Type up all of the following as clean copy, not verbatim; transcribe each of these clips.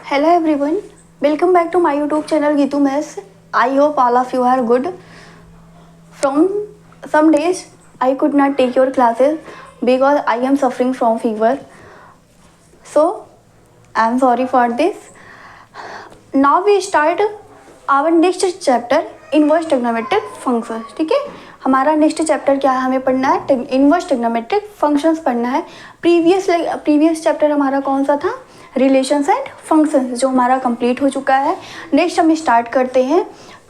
Hello everyone, welcome back to my YouTube channel Gitu Mess. I hope all of you are good. From some days I could not take your classes because I am suffering from fever. So I am sorry for this. Now we start our next chapter inverse trigonometric functions. ठीक है, हमारा next chapter क्या है, हमें पढ़ना है inverse trigonometric functions पढ़ना है. प्रीवियस चैप्टर हमारा कौन सा था, रिलेशंस एंड फंक्शंस, जो हमारा कंप्लीट हो चुका है. नेक्स्ट हम स्टार्ट करते हैं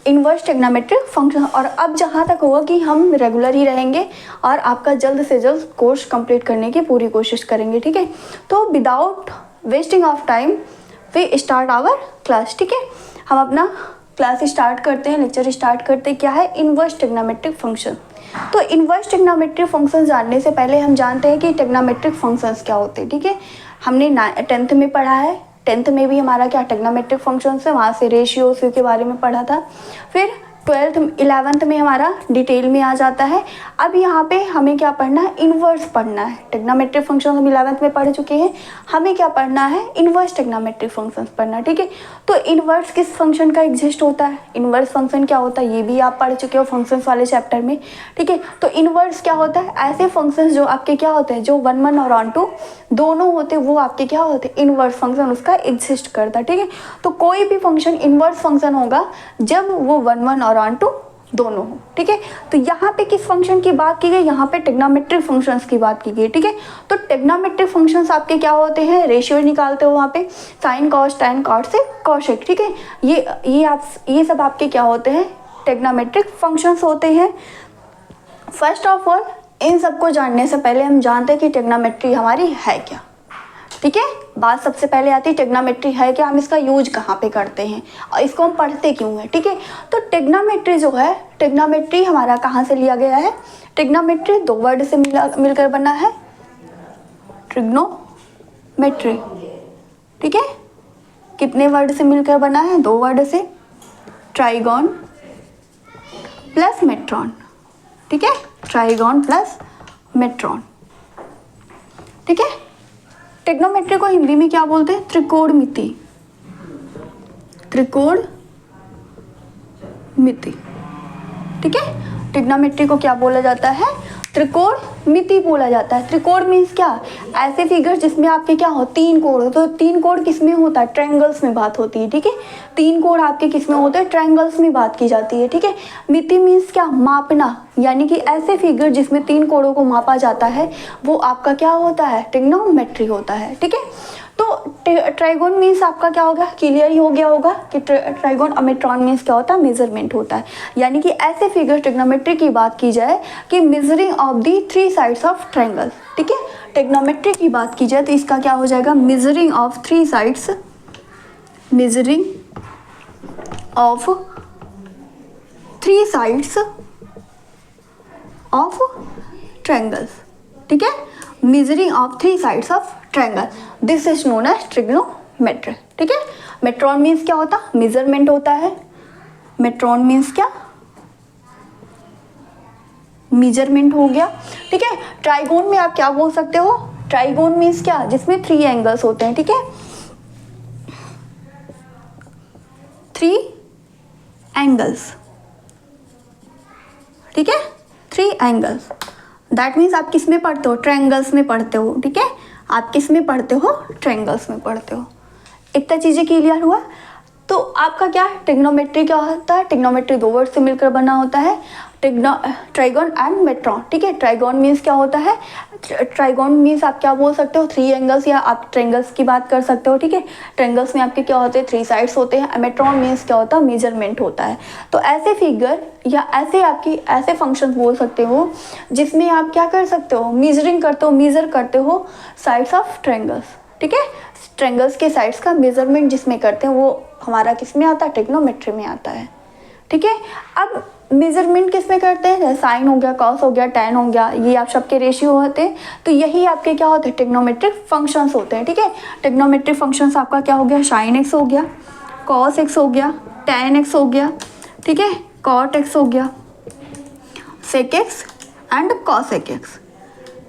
इनवर्स ट्रिग्नोमेट्रिक फंक्शन. और अब जहाँ तक होगा कि हम रेगुलर ही रहेंगे और आपका जल्द से जल्द कोर्स कंप्लीट करने की पूरी कोशिश करेंगे. ठीक है, तो without wasting of time we start our class. ठीक है, हम अपना क्लास स्टार्ट करते हैं, लेक्चर स्टार्ट करते हैं. क्या है, इनवर्स ट्रिग्नोमेट्रिक फंक्शन. तो इनवर्स ट्रिग्नोमेट्रिक फंक्शन जानने से पहले हम जानते हैं कि ट्रिग्नोमेट्रिक फंक्शंस क्या होते हैं. ठीक है, हमने 10th में पढ़ा है. 10th में भी हमारा क्या ट्रिग्नोमेट्रिक फंक्शंस है, वहाँ से रेशियोज के बारे में पढ़ा था. फिर 11th में हमारा डिटेल में आ जाता है. अब यहाँ पे हमें क्या पढ़ना है, इन्वर्स पढ़ना है. ट्रिग्नोमेट्रिक फंक्शन हम 11th में पढ़ चुके हैं, हमें क्या पढ़ना है, इन्वर्स ट्रिग्नोमेट्रिक फंक्शंस पढ़ना. ठीक है, तो इन्वर्स किस फंक्शन का एग्जिस्ट होता है, इन्वर्स फंक्शन क्या होता है, ये भी आप पढ़ चुके हो फंक्शंस वाले चैप्टर में. ठीक है, तो इन्वर्स क्या होता है, ऐसे फंक्शंस जो आपके क्या होते हैं, जो 1 1 और ऑन टू दोनों होते हैं, वो आपके क्या होते हैं, इन्वर्स फंक्शन उसका एग्जिस्ट करता है. ठीक है, तो कोई भी फंक्शन इन्वर्स फंक्शन होगा जब वो 1 1 और ऑन टू दोनों हो. ठीक है, तो यहाँ पे किस फंक्शन की बात की गई, यहाँ पे ट्रिग्नोमेट्रिक फंक्शंस की बात की गई. ठीक है, तो ट्रिग्नोमेट्रिक फंक्शंस आपके क्या होते हैं, रेशियो निकालते हो वहाँ पे, साइन कॉस टैन कॉट से कॉसेक. ठीक है, ये सब आपके क्या होते हैं, ट्रिग्नोमेट्रिक फंक्शंस होते हैं. फर्स्ट ऑफ ऑल इन सबको जानने से पहले हम जानते हैं कि ट्रिग्नोमेट्री हमारी है क्या. ठीक है, बात सबसे पहले आती है ट्रिग्नोमेट्री है क्या, हम इसका यूज कहाँ पे करते हैं और इसको हम पढ़ते क्यों हैं. ठीक है, तो ट्रिग्नोमेट्री जो है, ट्रिग्नोमेट्री हमारा कहाँ से लिया गया है, ट्रिग्नोमेट्री 2 वर्ड से मिलकर बना है, ट्रिग्नोमेट्री. ठीक है, कितने वर्ड से मिलकर बना है, 2 वर्ड से, ट्राइगोन प्लस मेट्रॉन. ठीक है, ट्राइगोन प्लस मेट्रॉन. ठीक है, ट्रिग्नोमेट्री को हिंदी में क्या बोलते हैं, त्रिकोणमिति. त्रिकोणमिति. ठीक है, ट्रिग्नोमेट्री को क्या बोला जाता है, त्रिकोणमिति बोला जाता है. त्रिकोण मीन्स क्या, ऐसे फिगर जिसमें आपके क्या हो, 3 कोण हो. तो 3 कोण किस में होता है, ट्रायंगल्स में बात होती है. ठीक है, 3 कोण आपके किस में होते हैं, ट्रायंगल्स में बात की जाती है. ठीक है, मिति मीन्स क्या, मापना, यानी कि ऐसे फिगर जिसमें 3 कोणों को मापा जाता है वो आपका क्या होता है, ट्रिग्नोमेट्री होता है. ठीक है, तो ट्राइगोन मीन्स आपका क्या होगा, क्लियर ही हो गया होगा कि ट्राइगोन और मेट्रॉन मीन्स क्या होता है, मेजरमेंट होता है. यानी कि ऐसे फिगर ट्रिग्नोमेट्री की बात की जाए कि measuring of the 3 sides of triangle. ठीक है, ट्रिग्नोमेट्री की बात की जाए तो इसका क्या हो जाएगा, measuring of 3 sides, measuring of 3 sides of triangles. ठीक है, measuring of 3 sides of triangle, this is known as trigonometry. ठीक है, मेट्रॉन मीन्स क्या होता, मेजरमेंट होता है. मेट्रॉन मीन्स क्या, मेजरमेंट हो गया. ठीक है, ट्राइगोन में आप क्या बोल सकते हो, ट्राइगोन मीन्स क्या, जिसमें 3 एंगल्स होते हैं. ठीक है, 3 एंगल्स. ठीक है, 3 एंगल्स, दैट मीन्स आप किस में पढ़ते हो, ट्रायंगल्स में पढ़ते हो. ठीक है, आप किस में पढ़ते हो, ट्रायंगल्स में पढ़ते हो. इतना चीज़ें क्लियर हुआ. तो आपका क्या ट्रिग्नोमेट्री क्या होता है, ट्रिग्नोमेट्री 2 वर्ड से मिलकर बना होता है, ट्राइगोन एंड मेट्रॉन. ठीक है, ट्राइगोन मीन्स क्या होता है, ट्राइगोन मीन्स आप क्या बोल सकते हो, 3 एंगल्स, या आप ट्रायंगल्स की बात कर सकते हो. ठीक है, ट्रायंगल्स में आपके क्या होते हैं, 3 साइड्स होते हैं. मेट्रॉन मीन्स क्या होता है, मेजरमेंट होता है. तो ऐसे फिगर या ऐसे फंक्शन बोल सकते हो जिसमें आप क्या कर सकते हो, मेजरिंग करते हो, मेजर करते हो साइड्स ऑफ ट्रायंगल्स. ठीक है, ट्रायंगल्स के साइड्स का मेजरमेंट जिसमें करते हैं वो हमारा किस में आता है, ट्रिग्नोमेट्री में आता है. ठीक है, अब मेजरमेंट किस में करते हैं, साइन हो गया, कॉस हो गया, टैन हो गया, ये आप सबके रेशियो होते हैं. तो यही आपके क्या होते हैं, ट्रिग्नोमेट्रिक फंक्शंस होते हैं. ठीक है, ट्रिग्नोमेट्रिक फंक्शंस आपका क्या हो गया, साइन एक्स हो गया, कॉस एक्स हो गया, टैन एक्स हो गया. ठीक है, कॉट एक्स हो गया, sec x and cosec x.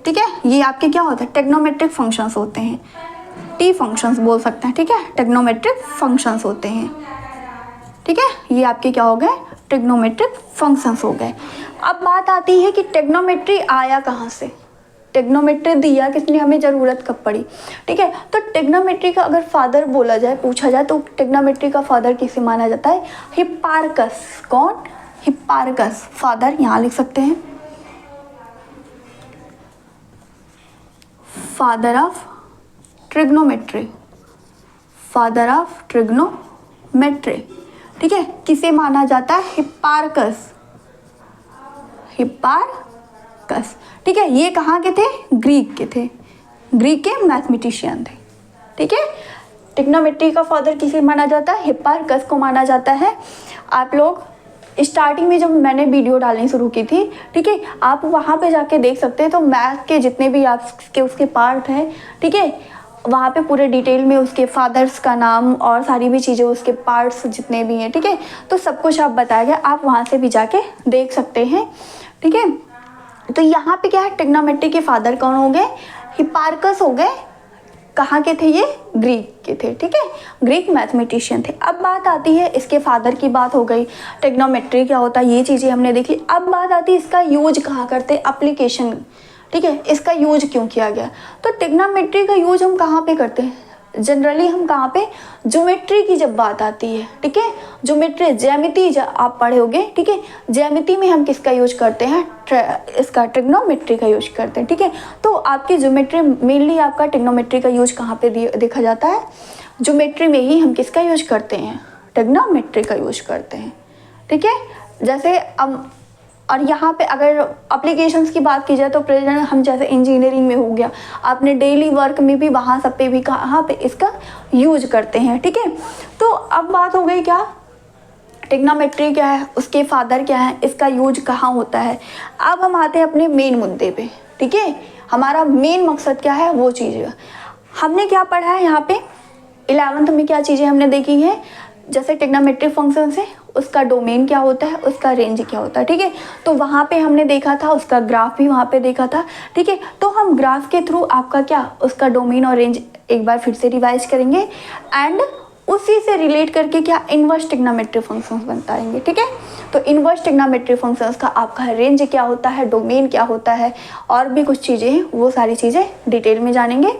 ठीक है, ये आपके क्या होते हैं, ट्रिग्नोमेट्रिक फंक्शंस होते हैं. टी फंक्शंस बोल सकते हैं, ठीक है, ट्रिग्नोमेट्रिक फंक्शंस होते हैं, ठीक है। ये आपके क्या हो गए, ट्रिग्नोमेट्रिक फंक्शंस हो गए। अब बात आती है कि ट्रिग्नोमेट्री आया कहाँ से, ट्रिग्नोमेट्री दिया किसने हमें, ज़रूरत कब पड़ी, ठीक है। तो ट्रिग्नोमेट्री का अगर फादर बोला जाए, पूछा जाए, तो ट्रिग्नोमेट्री का फादर किसे माना जाता है, हिप्पार्कस। कौन, हिप्पार्कस, फादर यहाँ लिख सकते हैं, father of trigonometry, father of trigonometry, ठीक है। किसे माना जाता है, हिप्पार्कस, हिप्पार्कस, ठीक है। ये कहाँ के थे, ग्रीक के थे, ग्रीक के मैथमेटिशियन थे, ठीक है। ट्रिग्नोमेट्री का फादर किसे माना जाता है, हिप्पार्कस को माना जाता है। आप लोग स्टार्टिंग में जब मैंने वीडियो डालनी शुरू की थी, ठीक है, आप वहाँ पे जाके देख सकते हैं, तो मैथ के जितने भी आपके उसके पार्ट हैं, ठीक है, वहाँ पे पूरे डिटेल में उसके फादर्स का नाम और सारी भी चीज़ें, उसके पार्ट्स जितने भी हैं, ठीक है, तो सब कुछ आप बताया गया, आप वहाँ से भी जाके देख सकते हैं, ठीक है। तो यहाँ पे क्या है, ट्रिग्नोमेट्री के फादर कौन हो गए, हिप्पार्कस हो गए। कहाँ के थे ये, ग्रीक के थे, ठीक है, ग्रीक मैथमेटिशियन थे। अब बात आती है, इसके फादर की बात हो गई, ट्रिग्नोमेट्री क्या होता है ये चीज़ें हमने देखी। अब बात आती है इसका यूज कहाँ करते, एप्लीकेशन, ठीक है, इसका यूज क्यों किया गया। तो ट्रिग्नोमेट्री का यूज हम कहाँ पे करते हैं, जनरली हम कहाँ पे, ज्योमेट्री की जब बात आती है, ठीक है, ज्योमेट्री, ज्यामिति आप पढ़े होगे, ठीक है, ज्यामिति में हम किसका यूज करते हैं, इसका ट्रिग्नोमेट्री का यूज करते हैं, ठीक है। तो आपकी ज्योमेट्री मेनली आपका ट्रिग्नोमेट्री का यूज कहाँ पे देखा जाता है, ज्योमेट्री में ही हम किसका यूज करते हैं, ट्रिग्नोमेट्री का यूज करते हैं, ठीक है। जैसे अब और यहाँ पे अगर एप्लीकेशंस की बात की जाए तो प्रेजेंट हम जैसे इंजीनियरिंग में हो गया, आपने डेली वर्क में भी वहाँ सब पे भी कहाँ पे इसका यूज करते हैं, ठीक है। तो अब बात हो गई क्या, ट्रिग्नोमेट्री क्या है, उसके फादर क्या है, इसका यूज कहाँ होता है। अब हम आते हैं अपने मेन मुद्दे पे, ठीक है, हमारा मेन मकसद क्या है, वो चीज़ हमने क्या पढ़ा है यहाँ पे 11th में, क्या चीज़ें हमने देखी हैं, जैसे ट्रिग्नोमेट्रिक फंक्शन है, उसका डोमेन क्या होता है, उसका रेंज क्या होता है, ठीक है। तो वहाँ पे हमने देखा था, उसका ग्राफ भी वहाँ पे देखा था, ठीक है। तो हम ग्राफ के थ्रू आपका क्या, उसका डोमेन और रेंज एक बार फिर से रिवाइज करेंगे एंड उसी से रिलेट करके क्या इनवर्स ट्रिग्नोमेट्रिक फंक्शंस बताएंगे, ठीक है। तो इनवर्स ट्रिग्नोमेट्रिक फंक्शंस का आपका रेंज क्या होता है, डोमेन क्या होता है, और भी कुछ चीज़ें हैं, वो सारी चीज़ें डिटेल में जानेंगे।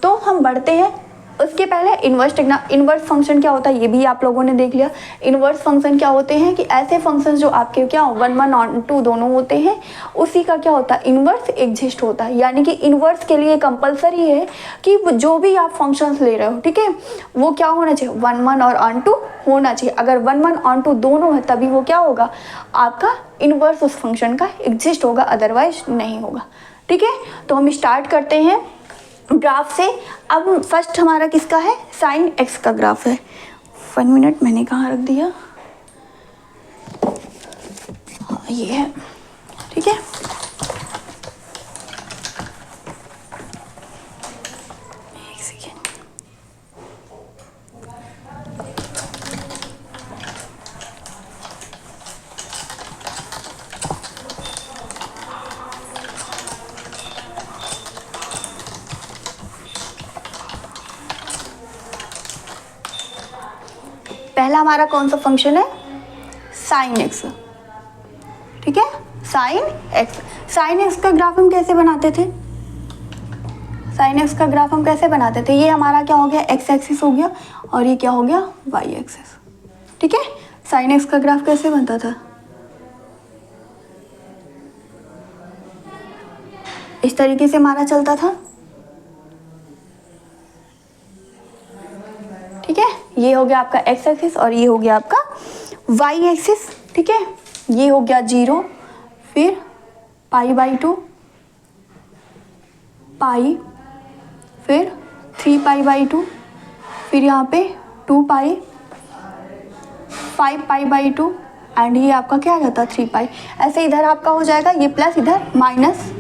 तो हम बढ़ते हैं, उसके पहले इनवर्स फंक्शन क्या होता है ये भी आप लोगों ने देख लिया। इनवर्स फंक्शन क्या होते हैं कि ऐसे फंक्शन जो आपके क्या 1 1 और 2 दोनों होते हैं, उसी का क्या होता है, इनवर्स एग्जिस्ट होता है। यानी कि इनवर्स के लिए कंपलसरी है कि जो भी आप फंक्शंस ले रहे हो, ठीक है, वो क्या होना चाहिए, 1 1 और ऑन 2 होना चाहिए। अगर 1 1 ऑन 2 दोनों है तभी वो क्या होगा, आपका इनवर्स उस फंक्शन का एग्जिस्ट होगा, अदरवाइज नहीं होगा, ठीक है। तो हम स्टार्ट करते हैं ग्राफ से। अब फर्स्ट हमारा किसका है, साइन एक्स का ग्राफ है। 1 मिनट, मैंने कहाँ रख दिया, हाँ ये है, ठीक है। एक सेकेंड, पहला हमारा कौन सा फंक्शन है, साइन एक्स, ठीक है, साइन एक्स। साइन एक्स का ग्राफ हम कैसे बनाते थे, साइन एक्स का ग्राफ हम कैसे बनाते थे, ये हमारा क्या हो गया, एक्स एक्सिस हो गया, और ये क्या हो गया, वाई एक्सिस, ठीक है। साइन एक्स का ग्राफ कैसे बनता था, इस तरीके से हमारा चलता था, ठीक है। ये हो गया आपका एक्स एक्सिस और ये हो गया आपका वाई एक्सिस, ठीक है। ये हो गया 0, फिर π/2, पाई, फिर 3π/2, फिर यहाँ पे 2π, 5π/2 एंड ये आपका क्या आ जाता है 3π। ऐसे इधर आपका हो जाएगा ये प्लस, इधर माइनस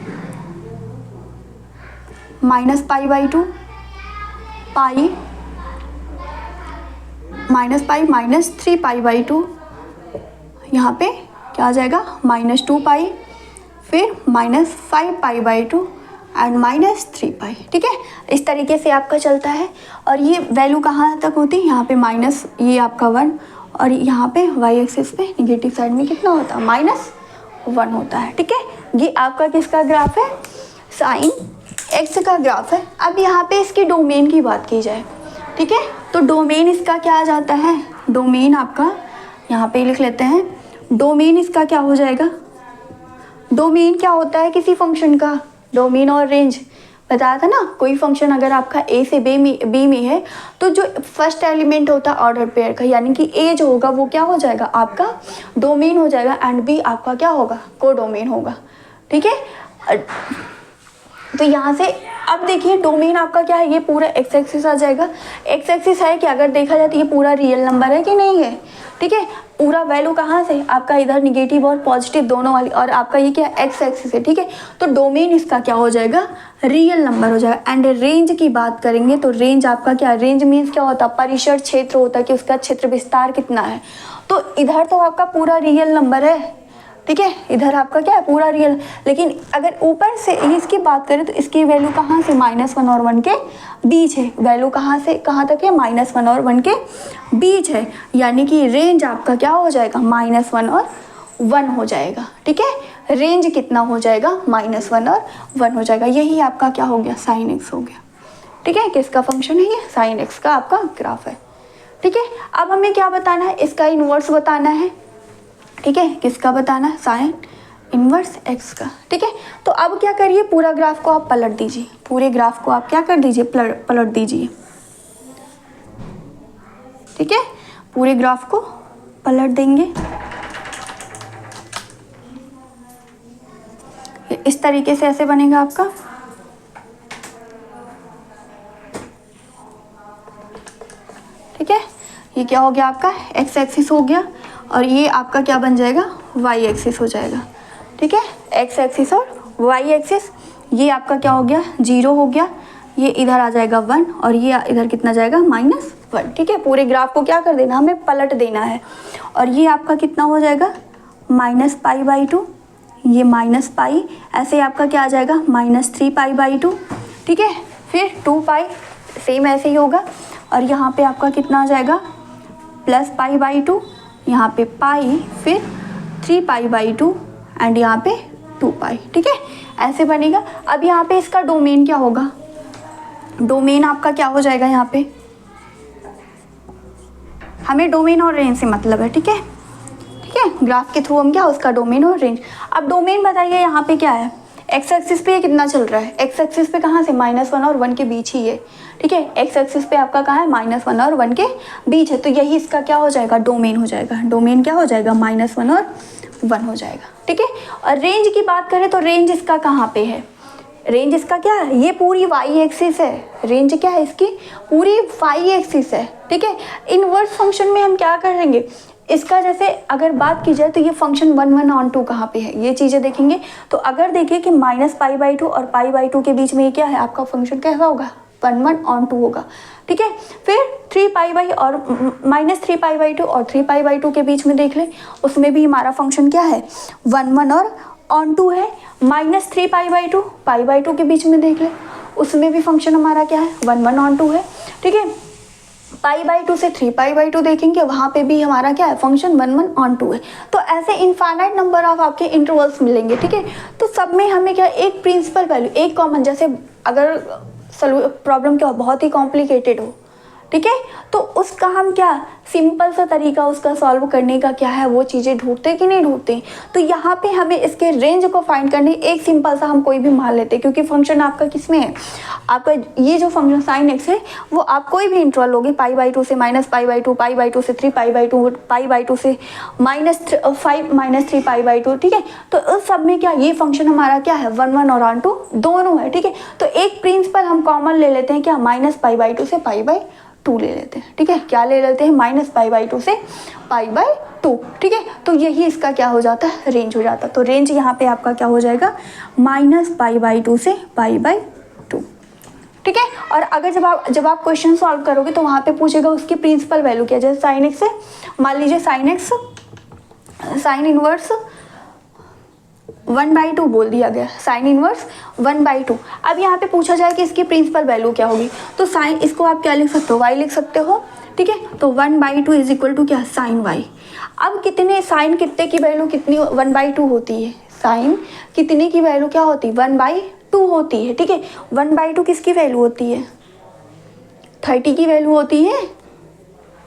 π/2, पाई -π माइनस 3π/2, यहाँ पे क्या आ जाएगा -2π, फिर -5π/2 एंड -3 पाई, ठीक है। इस तरीके से आपका चलता है। और ये वैल्यू कहाँ तक होती है, यहाँ पे माइनस, ये आपका 1, और यहाँ पे y एक्सिस पे निगेटिव साइड में कितना होता है, -1 होता है, ठीक है। ये आपका किसका ग्राफ है, साइन एक्स का ग्राफ है। अब यहाँ पे इसकी डोमेन की बात की जाए, ठीक है, तो डोमेन इसका क्या आ जाता है, डोमेन आपका यहाँ पे लिख लेते हैं, डोमेन इसका क्या हो जाएगा, डोमेन क्या होता है किसी फंक्शन का, डोमेन और रेंज बताया था ना। कोई फंक्शन अगर आपका ए से बी में है तो जो फर्स्ट एलिमेंट होता है ऑर्डर पेयर का, यानी कि ए जो होगा वो क्या हो जाएगा, आपका डोमेन हो जाएगा, एंड बी आपका क्या होगा, को डोमेन होगा, ठीक है। तो यहाँ से अब देखिए डोमेन आपका क्या है, ये पूरा एक्स एक्सिस आ जाएगा। एक्स एक्सिस है कि अगर देखा जाए तो ये पूरा रियल नंबर है कि नहीं है, ठीक है। पूरा वैल्यू कहाँ से, आपका इधर निगेटिव और पॉजिटिव दोनों वाली, और आपका ये क्या एक्स एक्सिस है, ठीक है। तो डोमेन इसका क्या हो जाएगा, रियल नंबर हो जाएगा। एंड रेंज की बात करेंगे तो रेंज आपका क्या, रेंज मीन्स क्या होता है, परिसर क्षेत्र होता है कि उसका क्षेत्र विस्तार कितना है। तो इधर तो आपका पूरा रियल नंबर है, ठीक है, इधर आपका क्या है पूरा रियल। लेकिन अगर ऊपर से इसकी बात करें तो इसकी वैल्यू कहाँ से, -1 और 1 के बीच है। वैल्यू कहाँ से कहाँ तक है, -1 और 1 के बीच है, यानी कि रेंज आपका क्या हो जाएगा, -1 और 1 हो जाएगा, ठीक है। रेंज कितना हो जाएगा, -1 और 1 हो जाएगा। यही आपका क्या हो गया, साइन एक्स हो गया, ठीक है। किसका फंक्शन है ये, साइन एक्स का आपका ग्राफ है, ठीक है। अब हमें क्या बताना है, इसका इन्वर्स बताना है, ठीक है। किसका बताना है, साइन इन्वर्स एक्स का, ठीक है। तो अब क्या करिए, पूरा ग्राफ को आप पलट दीजिए, पूरे ग्राफ को आप क्या कर दीजिए, पलट दीजिए, ठीक है। पूरे ग्राफ को पलट देंगे, इस तरीके से ऐसे बनेगा आपका, ठीक है। ये क्या हो गया आपका, एक्स एक्सिस हो गया, और ये आपका क्या बन जाएगा, वाई एक्सिस हो जाएगा, ठीक है। एक्स एक्सिस और वाई एक्सिस, ये आपका क्या हो गया, 0 हो गया, ये इधर आ जाएगा 1, और ये इधर कितना जाएगा, -1, ठीक है। पूरे ग्राफ को क्या कर देना, हमें पलट देना है। और ये आपका कितना हो जाएगा, -π/2, ये -π, ऐसे आपका क्या आ जाएगा, -3π/2, ठीक है। फिर 2π सेम ऐसे ही होगा, और यहाँ पे आपका कितना आ जाएगा, +π/2, यहाँ पे पाई, फिर 3π/2, एंड यहाँ पे 2π, ठीक है। ऐसे बनेगा। अब यहाँ पे इसका डोमेन क्या होगा, डोमेन आपका क्या हो जाएगा, यहाँ पे हमें डोमेन और रेंज से मतलब है, ठीक है, ठीक है। ग्राफ के थ्रू हम क्या, उसका डोमेन और रेंज। अब डोमेन बताइए, यहाँ पे क्या है, एक्स एक्सिस पे ये कितना चल रहा है, एक्स एक्सिस पे कहाँ से, -1 और 1 के बीच ही है, ठीक है। एक्स एक्सिस पे आपका कहाँ है, -1 और 1 के बीच है, तो यही इसका क्या हो जाएगा, डोमेन हो जाएगा। डोमेन क्या हो जाएगा, -1 और 1 हो जाएगा, ठीक है। और रेंज की बात करें तो रेंज इसका कहाँ पे है, रेंज इसका क्या है, ये पूरी वाई एक्सिस है, रेंज क्या है इसकी, पूरी वाई एक्सिस है, ठीक है। इनवर्स फंक्शन में हम क्या करेंगे, इसका जैसे अगर बात की जाए तो ये फंक्शन 1/2 कहाँ पे है, ये चीज़ें देखेंगे। तो अगर देखिए कि -π/2 और π/2 के बीच में ये क्या है, आपका फंक्शन कैसा होगा, 1/2 होगा, ठीक है। फिर 3π और -3π/2 और 3π/2 के बीच में देख ले, उसमें भी हमारा फंक्शन क्या है, 1 और ऑन2 है। -3π/2 π/2 के बीच में देख ले, उसमें भी फंक्शन हमारा क्या है, 1/2 है, ठीक है। π/2 से 3π/2 देखेंगे, वहाँ पे भी हमारा क्या है, फंक्शन 1/2 है। तो ऐसे इनफाइनाइट नंबर ऑफ आपके इंटरवल्स मिलेंगे, ठीक है। तो सब में हमें क्या, एक प्रिंसिपल वैल्यू, एक कॉमन, जैसे अगर प्रॉब्लम क्या हो, बहुत ही कॉम्प्लिकेटेड हो, ठीक है, तो उसका हम क्या, सिंपल सा तरीका उसका सॉल्व करने का क्या है, वो चीज़ें ढूंढते कि नहीं ढूंढते। तो यहाँ पे हमें इसके रेंज को फाइंड करने, एक सिंपल सा हम कोई भी मान लेते हैं, क्योंकि फंक्शन आपका किस में है, आपका ये जो फंक्शन साइन एक्स है वो आप कोई भी इंटरवल लोगे, π/2 से -π/2, π/2 से 3π/2, π/2 से -5 -3π/2, ठीक है। तो उस सब में क्या, ये फंक्शन हमारा क्या है, 1 और ऑन2 दोनों है, ठीक है। तो एक प्रिंसिपल हम कॉमन ले लेते हैं, क्या, -π/2 से π/2 ले लेते हैं, ठीक है। क्या ले लेते हैं, -π/2 से π/2, ठीक है। तो यही इसका क्या हो जाता है, रेंज हो जाता है। तो रेंज यहाँ पे आपका क्या हो जाएगा, -π/2 से π/2, ठीक है। और अगर जब आप क्वेश्चन सॉल्व करोगे तो वहाँ पे पूछेगा उसकी प्रिंसिपल वैल्यू क्या, जैसे साइन एक्स है, मान लीजिए साइन एक्स, साइन इनवर्स 1/2 बोल दिया गया, साइन इनवर्स 1/2। अब यहाँ पे पूछा जाए कि इसकी प्रिंसिपल वैल्यू क्या होगी, तो साइन, इसको आप क्या लिख सकते हो, y लिख सकते हो, ठीक है। तो 1/2 इज इक्वल टू क्या, साइन y। अब कितने साइन कितने की वैल्यू कितनी 1/2 होती है, साइन कितने की वैल्यू क्या होती है 1/2 होती है, ठीक है। 1/2 किसकी वैल्यू होती है, 30 की वैल्यू होती है,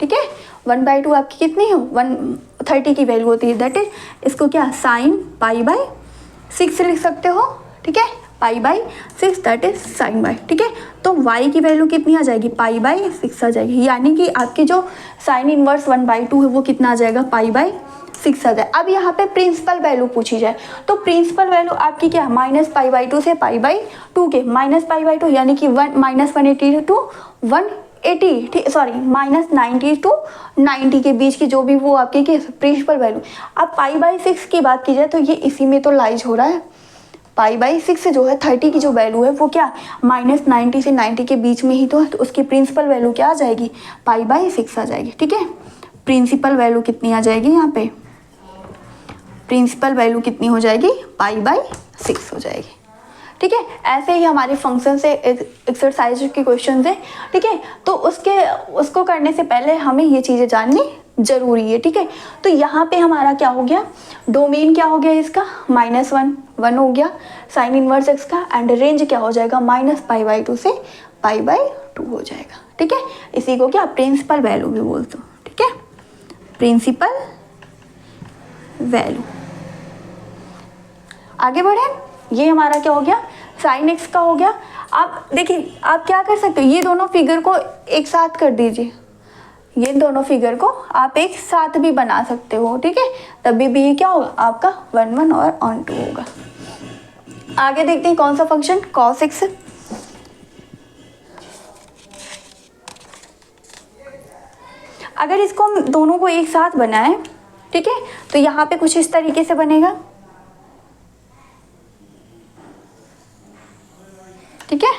ठीक है। 1/2 आपकी कितनी है 130 की वैल्यू होती है, दैट इज इसको क्या साइन π/6 लिख सकते हो, ठीक है, π/6 दैट इज साइन y, ठीक है। तो y की वैल्यू कितनी आ जाएगी π/6 आ जाएगी, यानी कि आपकी जो साइन इनवर्स 1/2 है वो कितना आ जाएगा π/6 आ जाए। अब यहाँ पे प्रिंसिपल वैल्यू पूछी जाए तो प्रिंसिपल वैल्यू आपकी क्या -π/2 से π/2 के -π/2 यानी कि -180 टू 180, ठीक, सॉरी -90 टू 90 के बीच की जो भी वो आपकी प्रिंसिपल वैल्यू। अब π/6 की बात की जाए तो ये इसी में तो लाइज हो रहा है, π/6 जो है 30 की जो वैल्यू है वो क्या -90 से 90 के बीच में ही तो है, तो उसकी प्रिंसिपल वैल्यू क्या आ जाएगी π/6 आ जाएगी, ठीक है। प्रिंसिपल वैल्यू कितनी आ जाएगी, यहाँ पे प्रिंसिपल वैल्यू कितनी हो जाएगी π/6 हो जाएगी, ठीक है। ऐसे ही हमारे फंक्शन से एक्सरसाइज के क्वेश्चन है, ठीक है। तो उसको करने से पहले हमें ये चीज़ें जाननी जरूरी है, ठीक है। तो यहाँ पे हमारा क्या हो गया, डोमेन क्या हो गया इसका -1 हो गया साइन इनवर्स x का, एंड रेंज क्या हो जाएगा -π/2 से π/2 हो जाएगा, ठीक है। इसी को क्या प्रिंसिपल वैल्यू भी बोलते हो, ठीक है, प्रिंसिपल वैल्यू। आगे बढ़े, ये हमारा क्या हो गया साइन x का हो गया। आप देखिए आप क्या कर सकते हो, ये दोनों फिगर को एक साथ कर दीजिए, ये दोनों फिगर को आप एक साथ भी बना सकते हो, ठीक है, तभी भी ये क्या होगा आपका 1 और on 2 होगा। आगे देखते हैं कौन सा फंक्शन cos x। अगर इसको हम दोनों को एक साथ बनाएं, ठीक है, तो यहाँ पे कुछ इस तरीके से बनेगा, ठीक है,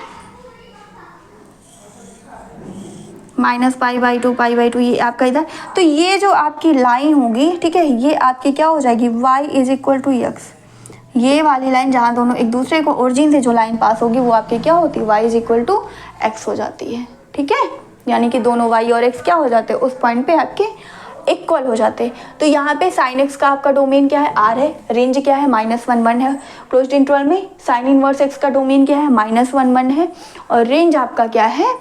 -π/2 ये आपका इधर, तो ये जो आपकी लाइन होगी, ठीक है, ये आपकी क्या हो जाएगी y = x। ये वाली लाइन जहाँ दोनों एक दूसरे को ओरिजिन से जो लाइन पास होगी वो आपकी क्या होती है y = x हो जाती है, ठीक है। यानी कि दोनों y और x क्या हो जाते हैं उस पॉइंट पे आपके इक्वल हो जाते हैं। तो यहाँ पे साइन x का आपका डोमेन क्या है r है, रेंज क्या है -1 1 है क्लोज्ड इंटरवल में, साइन इनवर्स x का डोमेन क्या है -1 1 है, और रेंज आपका क्या है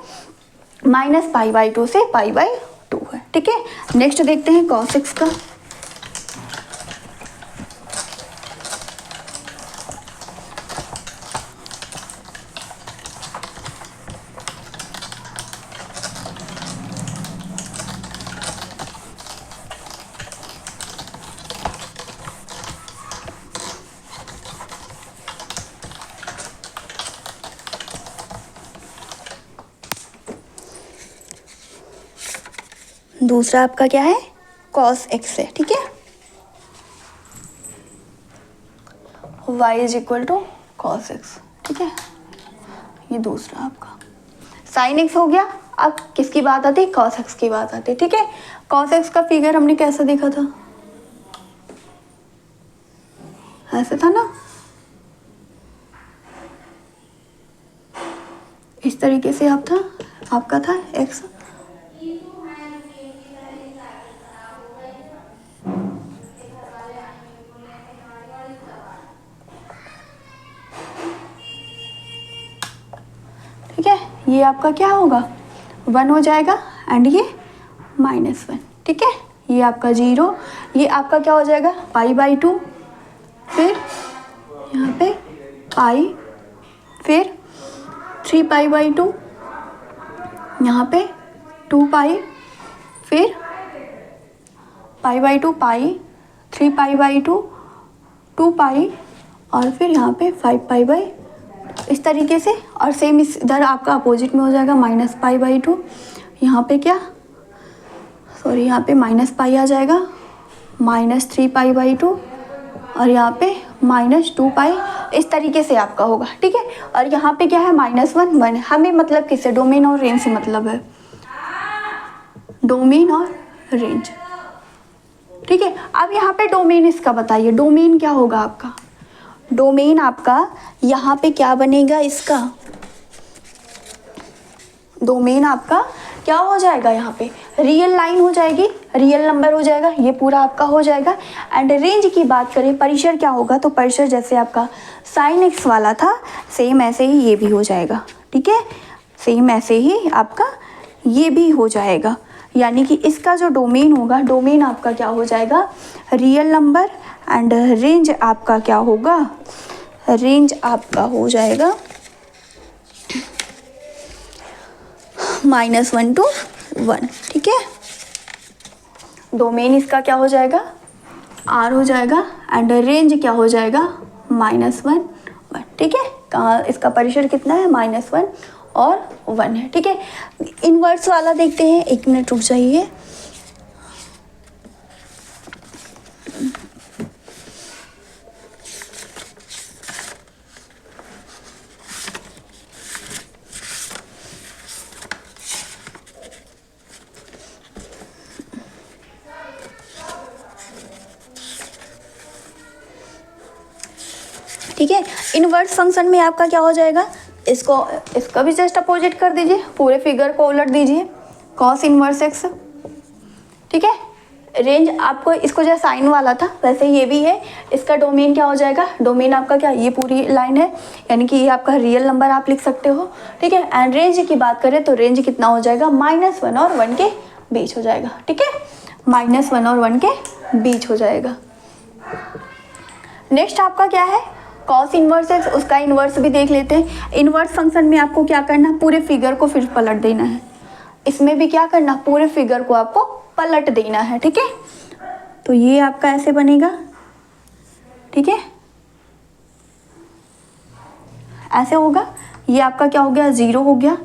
-π/2 से π/2 है, ठीक है। नेक्स्ट देखते हैं cos x का। दूसरा आपका क्या है cos x है, ठीक है, y = cos x, ठीक है। ये दूसरा आपका sin x हो गया। अब किसकी बात आती है cos x की बात आती है, ठीक है। cos x का फिगर हमने कैसा देखा था, ऐसे था ना, इस तरीके से आपका था x, ठीक है। ये आपका क्या होगा 1 हो जाएगा एंड ये -1, ठीक है। ये आपका 0, ये आपका क्या हो जाएगा π/2, फिर यहाँ पे पाई, फिर 3π/2, यहाँ पे 2π, फिर π/2 पाई, 3π/2 2π, और फिर यहाँ पे 5π/, इस तरीके से। और सेम इस इधर आपका अपोजिट में हो जाएगा -π/2, यहाँ पे क्या सॉरी यहाँ पे -π आ जाएगा, -3π/2, और यहाँ पे -2π, इस तरीके से आपका होगा, ठीक है। और यहाँ पे क्या है -1 1, हमें मतलब किससे डोमेन और रेंज से मतलब है, डोमेन और रेंज, ठीक है। अब यहाँ पे डोमेन इसका बताइए, डोमेन क्या होगा आपका, डोमेन आपका यहाँ पे क्या बनेगा, इसका डोमेन आपका क्या हो जाएगा, यहाँ पे रियल लाइन हो जाएगी, रियल नंबर हो जाएगा, ये पूरा आपका हो जाएगा। एंड रेंज की बात करें, परिसर क्या होगा, तो परिसर जैसे आपका साइन एक्स वाला था सेम ऐसे ही ये भी हो जाएगा, ठीक है, सेम ऐसे ही आपका ये भी हो जाएगा। यानी कि इसका जो डोमेन होगा, डोमेन आपका क्या हो जाएगा, रियल नंबर, एंड रेंज आपका क्या होगा, रेंज आपका हो जाएगा -1 to 1, ठीक है। डोमेन इसका क्या हो जाएगा, R हो जाएगा, एंड रेंज क्या हो जाएगा, -1 1, ठीक है। कहाँ इसका परिसर कितना है, -1 और 1 है, ठीक है। इनवर्स वाला देखते हैं, 1 मिनट रुक जाइए। ठीक है, इनवर्स फंक्शन में आपका क्या हो जाएगा, इसका भी जस्ट अपोजिट कर दीजिए, पूरे फिगर को उलट दीजिए, कॉस इनवर्स एक्स, ठीक है। रेंज आपको इसको जैसे साइन वाला था वैसे ये भी है, इसका डोमेन क्या हो जाएगा, डोमेन आपका क्या, ये पूरी लाइन है, यानी कि ये आपका रियल नंबर आप लिख सकते हो, ठीक है। एंड रेंज की बात करें तो रेंज कितना हो जाएगा, -1 और 1 के बीच हो जाएगा, ठीक है, -1 और 1 के बीच हो जाएगा। नेक्स्ट आपका क्या है, कॉस इनवर्स एक्स, उसका इनवर्स भी देख लेते हैं। इनवर्स फंक्शन में आपको क्या करना, पूरे फिगर को फिर पलट देना है, इसमें भी क्या करना, पूरे फिगर को आपको पलट देना है, ठीक है। तो ये आपका ऐसे बनेगा, ठीक है, ऐसे होगा, ये आपका क्या हो गया, 0 हो गया,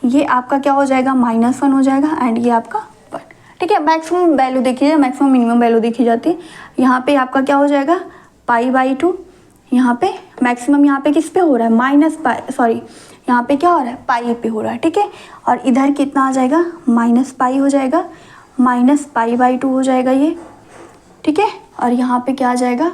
ये आपका क्या हो जाएगा, -1 हो जाएगा, एंड ये आपका 1, ठीक है। मैक्सिमम वैल्यू देखिए, मैक्सिमम मिनिमम वैल्यू देखी जाती है, यहाँ पे आपका क्या हो जाएगा, π/2, यहाँ पे मैक्सिमम यहाँ पे किस पे हो रहा है, यहाँ पे क्या हो रहा है, पाई पे हो रहा है, ठीक है। और इधर कितना आ जाएगा, -π हो जाएगा, -π/2 हो जाएगा ये, ठीक है। और यहाँ पे क्या आ जाएगा,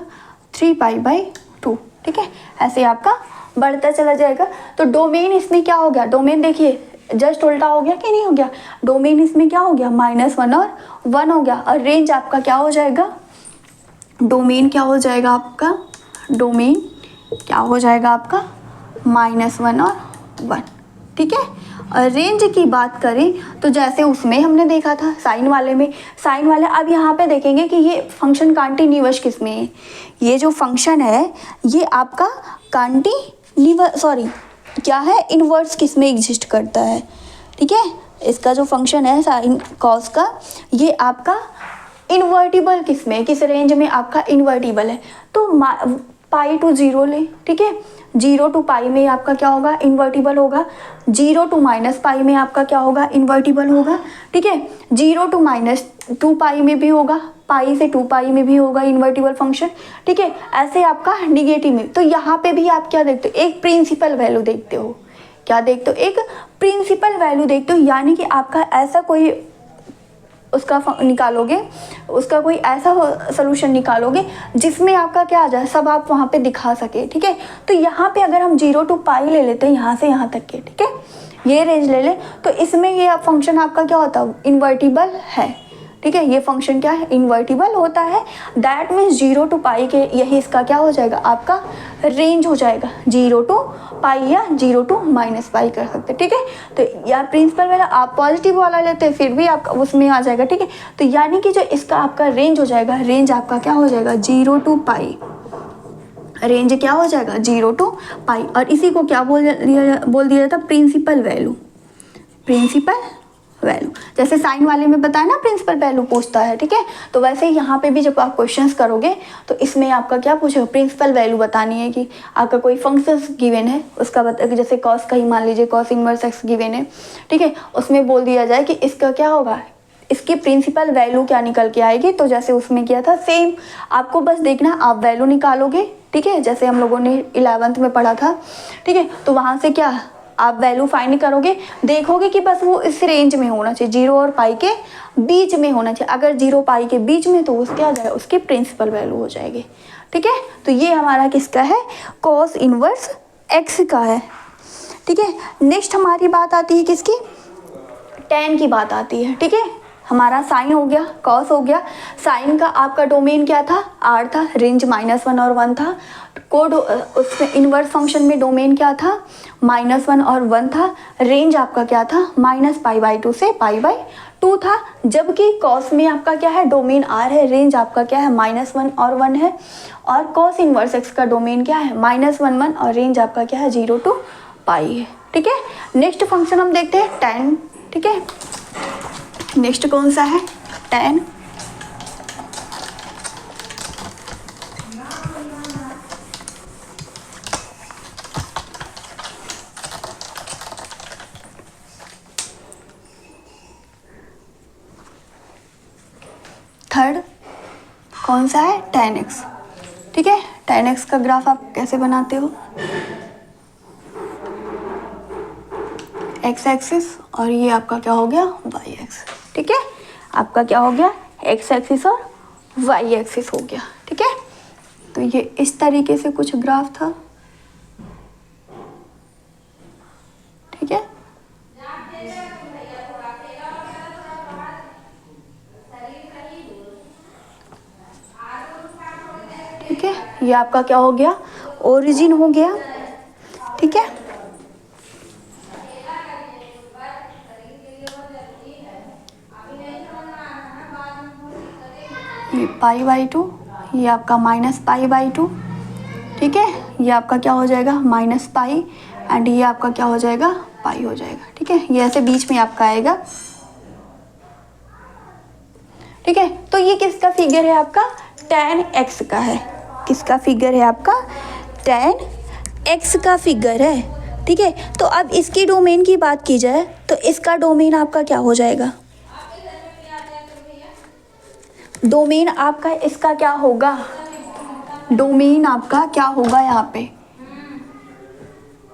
3π/2, ठीक है। ऐसे आपका बढ़ता चला जाएगा। तो डोमेन इसमें क्या हो गया, डोमेन देखिए जस्ट उल्टा हो गया कि नहीं हो गया, डोमेन इसमें क्या हो गया, -1 और 1 हो गया। और रेंज आपका क्या हो जाएगा, डोमेन क्या हो जाएगा आपका, डोमेन क्या हो जाएगा आपका, -1 और 1, ठीक है। और रेंज की बात करें तो जैसे उसमें हमने देखा था साइन वाले में, साइन वाले, अब यहाँ पे देखेंगे कि ये फंक्शन कंटीन्यूअस किस में है, ये जो फंक्शन है ये आपका क्या है, इनवर्स किस में एग्जिस्ट करता है, ठीक है। इसका जो फंक्शन है साइन कॉस का, ये आपका इन्वर्टिबल किस में, किस रेंज में आपका इन्वर्टिबल है, तो π to 0 ले, ठीक है। 0 to π में आपका क्या होगा, इन्वर्टिबल होगा, 0 to -π में आपका क्या होगा, इन्वर्टिबल होगा, ठीक है। 0 to -2π में भी होगा, π से 2π में भी होगा इन्वर्टिबल फंक्शन, ठीक है। ऐसे आपका निगेटिव में, तो यहाँ पे भी आप क्या देखते हो, एक प्रिंसिपल वैल्यू देखते हो, क्या देखते हो, एक प्रिंसिपल वैल्यू देखते हो, यानी कि आपका ऐसा कोई उसका निकालोगे, उसका कोई ऐसा सोल्यूशन निकालोगे जिसमें आपका क्या आ जाए, सब आप वहाँ पे दिखा सके, ठीक है। तो यहाँ पे अगर हम 0 to π ले लेते हैं यहाँ से यहाँ तक के, ठीक है, ये रेंज ले लें, तो इसमें ये फंक्शन आपका क्या होता है, इन्वर्टिबल है, ठीक है। ये फंक्शन क्या है, इन्वर्टिबल होता है, दैट मीन्स 0 to π के यही इसका क्या हो जाएगा, आपका रेंज हो जाएगा, 0 to π या 0 to -π कर सकते, ठीक है। तो या प्रिंसिपल वाला आप पॉजिटिव वाला लेते हैं फिर भी आपका उसमें आ जाएगा, ठीक है। तो यानी कि जो इसका आपका रेंज हो जाएगा, रेंज आपका क्या हो जाएगा, 0 to π, रेंज क्या हो जाएगा, 0 to π। और इसी को क्या बोल दिया जाता, प्रिंसिपल वैल्यू, प्रिंसिपल वैल्यू, जैसे साइन वाले में बताया ना प्रिंसिपल वैल्यू पूछता है, ठीक है। तो वैसे ही यहाँ पे भी जब आप क्वेश्चंस करोगे तो इसमें आपका क्या पूछेगा, प्रिंसिपल वैल्यू बतानी है कि आपका कोई फंक्शंस गिवन है उसका जैसे कॉस का ही मान लीजिए, कॉस इनवर्स एक्स गिवन है, ठीक है। उसमें बोल दिया जाए कि इसका क्या होगा, इसकी प्रिंसिपल वैल्यू क्या निकल के आएगी। तो जैसे उसमें किया था सेम आपको बस देखना, आप वैल्यू निकालोगे, ठीक है, जैसे हम लोगों ने 11th में पढ़ा था, ठीक है। तो वहाँ से क्या आप वैल्यू फाइंड करोगे, देखोगे कि बस वो इस रेंज में होना चाहिए, 0 और π के बीच में होना चाहिए। अगर 0 π के बीच में तो उसके आ जाएगा, उसकी प्रिंसिपल वैल्यू हो जाएगी, ठीक है, तो ये हमारा किसका है, कॉस इनवर्स एक्स का है। ठीक है, नेक्स्ट हमारी बात आती है किसकी, टेन की बात आती है। ठीक है, हमारा साइन हो गया, कॉस हो गया। साइन का आपका डोमेन क्या था, आर था, रेंज -1 और 1 था। कोड उसमें इनवर्स फंक्शन में डोमेन क्या था, -1 और 1 था। रेंज आपका क्या था, -π/2 से π/2 था। जबकि कॉस में आपका क्या है, डोमेन आर है, रेंज आपका क्या है, -1 और 1 है। और कॉस इनवर्स एक्स का डोमेन क्या है, -1 और रेंज आपका क्या है, 0 to π है। ठीक है, नेक्स्ट फंक्शन हम देखते हैं tan। ठीक है, नेक्स्ट कौन सा है, tan। थर्ड कौन सा है, tan x। ठीक है, tan x का ग्राफ आप कैसे बनाते हो, x एक्सिस और ये आपका क्या हो गया, y एक्सिस। ठीक है, आपका क्या हो गया, x एक्सिस और y एक्सिस हो गया। ठीक है, तो ये इस तरीके से कुछ ग्राफ था। ठीक है, ठीक है, ये आपका क्या हो गया, ओरिजिन हो गया। ठीक है, ये π/2, ये आपका -π/2। ठीक है, ये आपका क्या हो जाएगा, -π एंड ये आपका क्या हो जाएगा, पाई हो जाएगा। ठीक है, ये ऐसे बीच में आपका आएगा। ठीक है, तो ये किसका फिगर है, आपका tan x का है। किसका फिगर है, आपका tan x का फिगर है। ठीक है, तो अब इसकी डोमेन की बात की जाए तो इसका डोमेन आपका क्या हो जाएगा, डोमेन आपका इसका क्या होगा, डोमेन आपका क्या होगा, यहाँ पे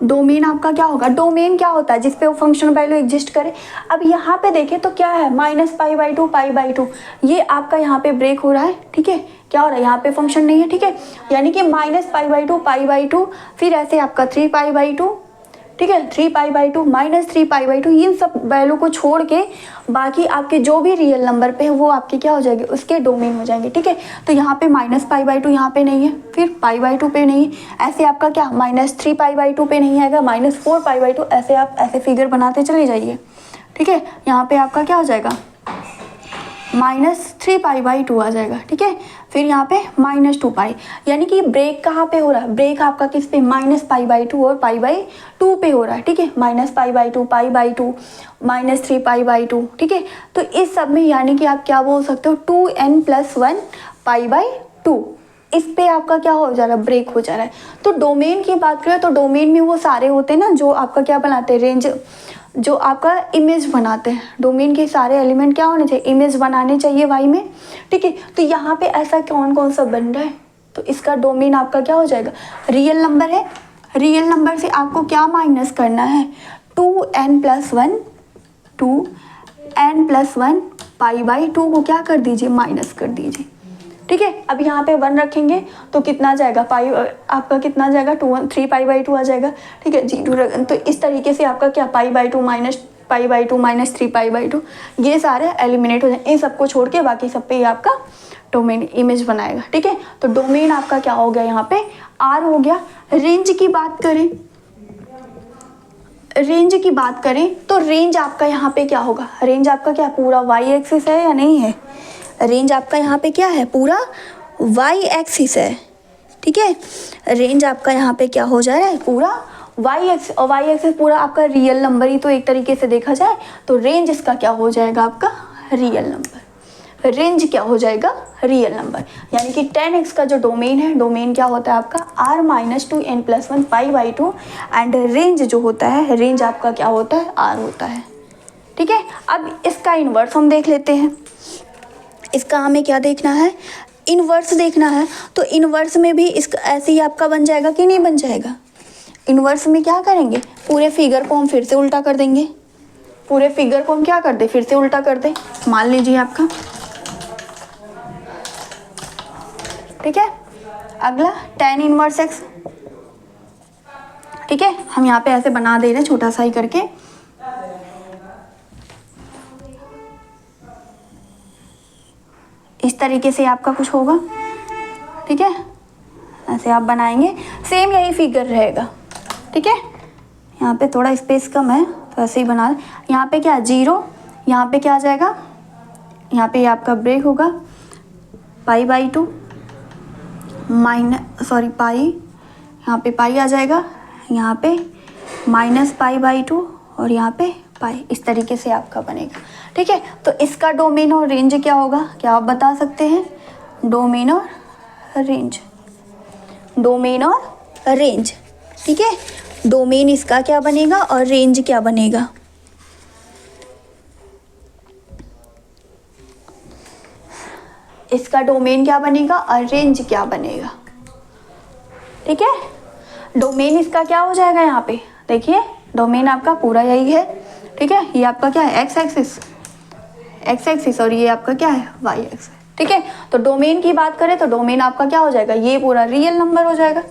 डोमेन आपका क्या होगा, डोमेन क्या होता है, जिसपे वो फंक्शन वैल्यू एग्जिस्ट करे। अब यहाँ पे देखें तो क्या है, -π/2 π/2, ये आपका यहाँ पे ब्रेक हो रहा है। ठीक है, क्या हो रहा है, यहाँ पे फंक्शन नहीं है। ठीक है, यानी कि -π/2 π/2, फिर ऐसे आपका 3π/2। ठीक है, 3π/2 -3π/2, इन सब वैल्यू को छोड़ के बाकी आपके जो भी रियल नंबर पे है वो आपके क्या हो जाएंगे, उसके डोमेन हो जाएंगे। ठीक है, तो यहाँ पे -π/2 यहाँ पे नहीं है, फिर π/2 पे नहीं है, ऐसे आपका क्या -3π/2 पे नहीं आएगा, -4π/2, ऐसे आप ऐसे फिगर बनाते चले जाइए। ठीक है, यहाँ पे आपका क्या हो जाएगा, -3π/2 आ जाएगा। ठीक है, फिर यहाँ पे -2π, यानी कि ब्रेक कहाँ पे हो रहा है, ब्रेक आपका किस पे, -π/2 और π/2 पे हो रहा है। ठीक है, -π/2 π/2 -3π/2। ठीक है, तो इस सब में यानी कि आप क्या बोल सकते हो, 2n+1 π/2, इस पे आपका क्या हो जा रहा है, ब्रेक हो जा रहा है। तो डोमेन की बात करें तो डोमेन में वो सारे होते हैं ना जो आपका क्या बनाते हैं, रेंज, जो आपका इमेज बनाते हैं। डोमेन के सारे एलिमेंट क्या होने चाहिए, इमेज बनाने चाहिए वाई में। ठीक है, तो यहाँ पे ऐसा कौन कौन सा बन रहा है, तो इसका डोमेन आपका क्या हो जाएगा, रियल नंबर है। रियल नंबर से आपको क्या माइनस करना है, 2n+1 π/2 को क्या कर दीजिए, माइनस कर दीजिए। ठीक है, अब यहाँ पे 1 रखेंगे तो कितना जाएगा, पाई आपका कितना जाएगा, 3π/2 आ जाएगा। ठीक है, 0, तो इस तरीके से आपका क्या, π/2 -π/2 -3π/2, ये सारे एलिमिनेट हो जाए। इन सबको छोड़ के बाकी सब पे ये आपका डोमेन इमेज बनाएगा। ठीक है, तो डोमेन आपका क्या हो गया, यहाँ पे आर हो गया। रेंज की बात करें, रेंज की बात करें तो रेंज आपका यहाँ पे क्या होगा, रेंज आपका क्या पूरा वाई एक्सिस है या नहीं है, रेंज आपका यहाँ पे क्या है, पूरा वाई एक्सिस है। ठीक है, रेंज आपका यहाँ पे क्या हो जा रहा है, पूरा वाई एक्सिस, और वाई एक्सिस पूरा आपका रियल नंबर ही तो एक तरीके से देखा जाए तो रेंज इसका क्या हो जाएगा, आपका रियल नंबर। रेंज क्या हो जाएगा, रियल नंबर, यानी कि tan x का जो डोमेन है, डोमेन क्या होता है आपका r - 2n+1 π/2 एंड रेंज जो होता है, रेंज आपका क्या होता है, r होता है। ठीक है, अब इसका इन्वर्स हम देख लेते हैं। इसका हमें क्या देखना है, इन्वर्स देखना है। तो इन्वर्स में भी इसका ऐसे ही आपका बन जाएगा कि नहीं बन जाएगा। इन्वर्स में क्या करेंगे, पूरे फिगर को हम फिर से उल्टा कर देंगे, पूरे फिगर को हम क्या कर दे, फिर से उल्टा कर दे। मान लीजिए आपका, ठीक है, अगला tan इनवर्स x, ठीक है। हम यहाँ पे ऐसे बना दे रहे हैं छोटा सा ही करके। इस तरीके से आपका कुछ होगा, ठीक है। ऐसे आप बनाएंगे, सेम यही फिगर रहेगा, ठीक है। यहाँ पे थोड़ा स्पेस कम है तो ऐसे ही बना। यहाँ पे क्या 0, यहाँ पे क्या आ जाएगा, यहाँ पे आपका ब्रेक होगा π/2 पाई, यहाँ पे पाई आ जाएगा, यहाँ पे -π/2 और यहाँ पे पाई। इस तरीके से आपका बनेगा, ठीक है। तो इसका डोमेन और रेंज क्या होगा, क्या आप बता सकते हैं? डोमेन और रेंज, डोमेन और रेंज, ठीक है। डोमेन इसका क्या बनेगा और रेंज क्या बनेगा? इसका डोमेन क्या बनेगा और रेंज क्या बनेगा, ठीक है। डोमेन इसका क्या हो जाएगा, यहाँ पे देखिए डोमेन आपका पूरा यही है, ठीक है। ये आपका क्या है, एक्स एक्सिस और ये आपका क्या है, वाई एक्सिस, ठीक है। तो डोमेन की बात करें तो डोमेन आपका क्या हो जाएगा, ये पूरा रियल नंबर हो जाएगा,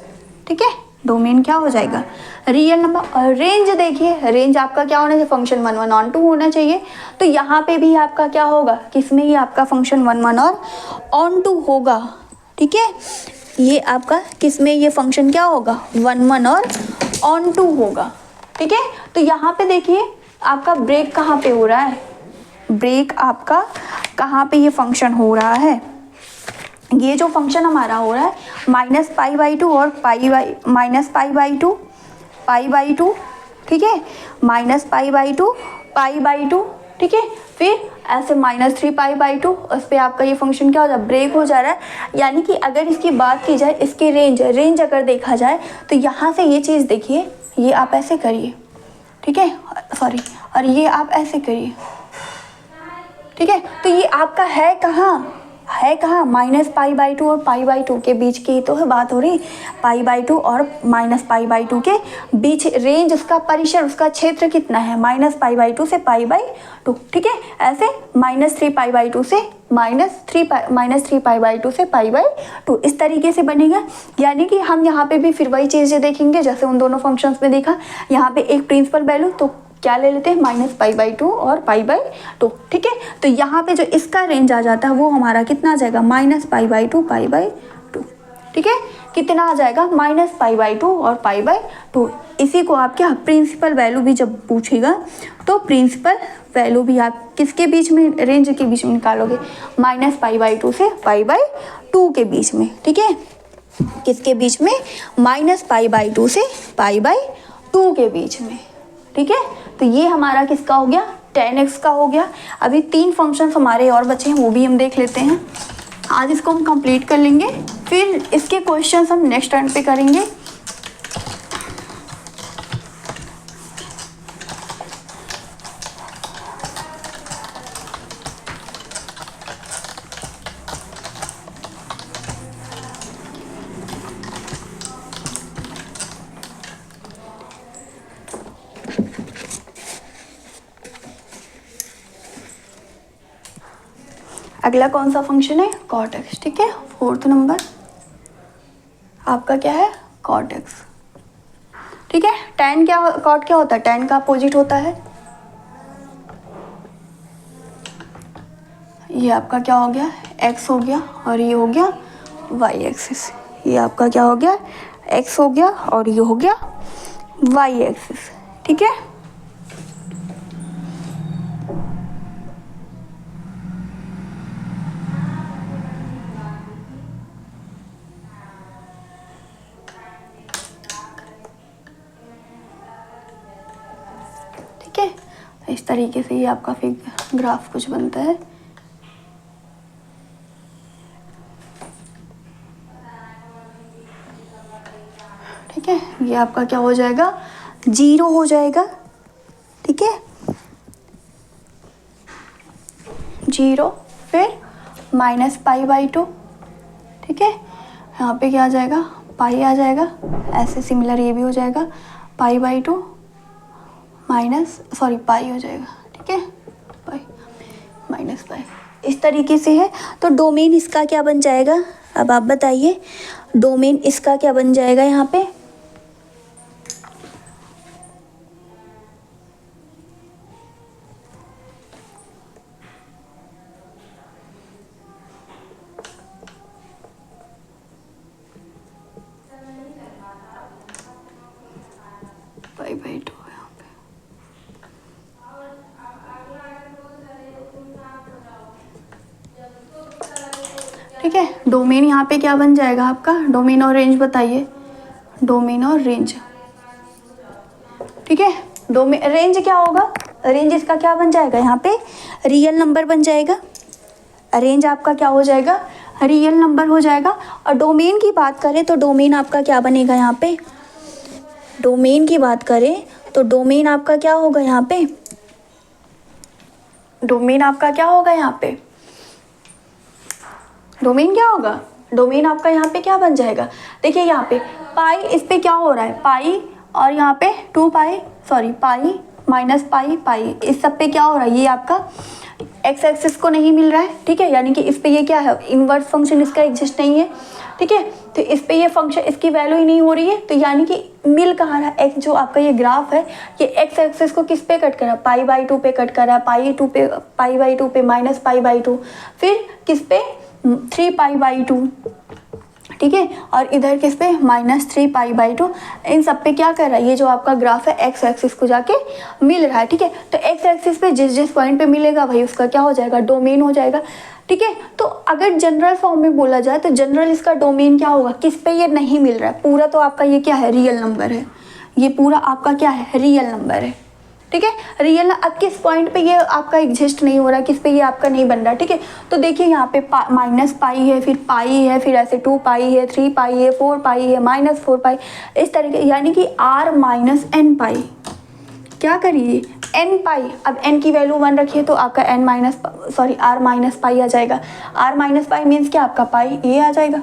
ठीक है। डोमेन क्या हो जाएगा, रियल नंबर। और रेंज देखिए, रेंज आपका क्या होना चाहिए, फंक्शन 1 1 ऑन 2 होना चाहिए। तो यहाँ पे भी आपका क्या होगा, किसमें ये आपका फंक्शन 1 1 और ऑन 2 होगा, ठीक है। ये आपका किसमें ये फंक्शन क्या होगा, 1 1 और ऑन 2 होगा, ठीक है। तो यहाँ पे देखिए आपका ब्रेक कहाँ पे हो रहा है, ब्रेक आपका कहाँ पे ये फंक्शन हो रहा है, ये जो फंक्शन हमारा हो रहा है -π/2 और π/2, ठीक है। -π/2 π/2, ठीक है। फिर ऐसे -3π/2, उस पर आपका ये फंक्शन क्या हो जाए, ब्रेक हो जा रहा है। यानी कि अगर इसकी बात की जाए, इसकी रेंज अगर देखा जाए तो यहाँ से ये चीज़ देखिए, ये आप ऐसे करिए, ठीक है, सॉरी, और ये आप ऐसे करिए, ठीक है। तो ये आपका है कहाँ, -π/2 और π/2 के बीच की तो है बात हो रही, π/2 और -π/2 के बीच रेंज, उसका परिसर, उसका क्षेत्र कितना है, -π/2 से π/2, ठीक है। ऐसे -3π/2 से -3π/2 से π/2, इस तरीके से बनेगा। यानी कि हम यहाँ पे भी फिर वही चीज़ें देखेंगे जैसे उन दोनों फंक्शंस में देखा। यहाँ पे एक प्रिंसिपल वैल्यू तो क्या ले लेते हैं, -π/2 और π/2, ठीक है। तो यहाँ पे जो इसका रेंज आ जाता है वो हमारा कितना आ जाएगा, -π/2 π/2, ठीक है। कितना आ जाएगा, -π/2 और π/2। इसी को आप क्या प्रिंसिपल वैल्यू भी जब पूछेगा तो प्रिंसिपल वैल्यू भी आप किसके बीच में, रेंज के बीच में निकालोगे, -π/2 से π/2 के बीच में, ठीक है। किसके बीच में, -π/2 से π/2 के बीच में, ठीक है। तो ये हमारा किसका हो गया, tan x का हो गया। अभी 3 फंक्शंस हमारे और बचे हैं, वो भी हम देख लेते हैं। आज इसको हम कंप्लीट कर लेंगे, फिर इसके क्वेश्चंस हम नेक्स्ट टाइम पे करेंगे। अगला कौन सा फंक्शन है, cot x, ठीक है। 4th नंबर आपका क्या है, cot x, ठीक है। tan क्या, cot क्या होता है, tan का अपोजिट होता है, ये आपका क्या हो गया, x हो गया और ये हो गया y एक्सिस। ये आपका क्या हो गया, x हो गया और ये हो गया y एक्सिस, ठीक है। इस तरीके से ये आपका फिर ग्राफ कुछ बनता है, ठीक है। ये आपका क्या हो जाएगा, 0 हो जाएगा, ठीक है, 0, फिर -π/2, ठीक है। यहाँ पे क्या आ जाएगा, पाई आ जाएगा, ऐसे सिमिलर ये भी हो जाएगा, π/2 पाई हो जाएगा, ठीक है, पाई -पाई, इस तरीके से है। तो डोमेन इसका क्या बन जाएगा, अब आप बताइए, डोमेन इसका क्या बन जाएगा यहाँ पे, पाई बाई 2 यहाँ पे। ठीक है, डोमेन यहाँ पे क्या बन जाएगा आपका, डोमेन और रेंज बताइए, डोमेन और रेंज। ठीक है, डोमेन रेंज क्या होगा, रेंज इसका क्या बन जाएगा यहाँ पे, रियल नंबर बन जाएगा। रेंज आपका क्या हो जाएगा, रियल नंबर हो जाएगा। और डोमेन की बात करें तो डोमेन आपका क्या बनेगा यहाँ पे, डोमेन की बात करें तो डोमेन आपका क्या होगा यहाँ पे, डोमेन आपका क्या होगा यहाँ पे, डोमेन क्या होगा, डोमेन आपका यहाँ पे क्या बन जाएगा। देखिए यहाँ पे पाई, इस पे क्या हो रहा है, पाई, और यहाँ पे 2 पाई, सॉरी पाई माइनस पाई, पाई, इस सब पे क्या हो रहा है, ये आपका एक्स एक्सिस को नहीं मिल रहा है। ठीक है, यानी कि इस पे ये क्या है, इन्वर्स फंक्शन इसका एग्जिस्ट नहीं है। ठीक है, तो इस पे ये फंक्शन, इसकी वैल्यू ही नहीं हो रही है, तो यानी कि मिल कहाँ रहा है, एक्स जो आपका ये ग्राफ है, ये एक्स एक्सिस को किस पे कट कर रहा है, पाई बाई 2 पे कट कर रहा है, पाई बाई 2 पे माइनस पाई बाई 2, फिर किस पे 3 पाई बाई 2। ठीक है, और इधर किस पे माइनस 3 पाई बाई 2, इन सब पे क्या कर रहा है, ये जो आपका ग्राफ है एक्स एक्सिस को जाके मिल रहा है। ठीक है, तो एक्स एक्सिस पे जिस जिस पॉइंट पे मिलेगा भाई उसका क्या हो जाएगा, डोमेन हो जाएगा। ठीक है, तो अगर जनरल फॉर्म में बोला जाए तो जनरल इसका डोमेन क्या होगा, किस पे ये नहीं मिल रहा है, पूरा तो आपका ये क्या है, रियल नंबर है, ये पूरा आपका क्या है, रियल नंबर है। ठीक है, रियल, अब किस पॉइंट पे ये आपका एग्जिस्ट नहीं हो रहा, किस पे ये आपका नहीं बन रहा। ठीक है, तो देखिए यहाँ पे माइनस पाई है, फिर पाई है, फिर ऐसे 2 पाई है, 3 पाई है, 4 पाई है, माइनस 4 पाई, इस तरीके, यानी कि r माइनस एन पाई, क्या करिए n पाई, अब n की वैल्यू 1 रखिए तो आपका n minus sorry r minus pi आ जाएगा। r माइनस पाई मीन्स क्या, आपका पाई ये आ जाएगा।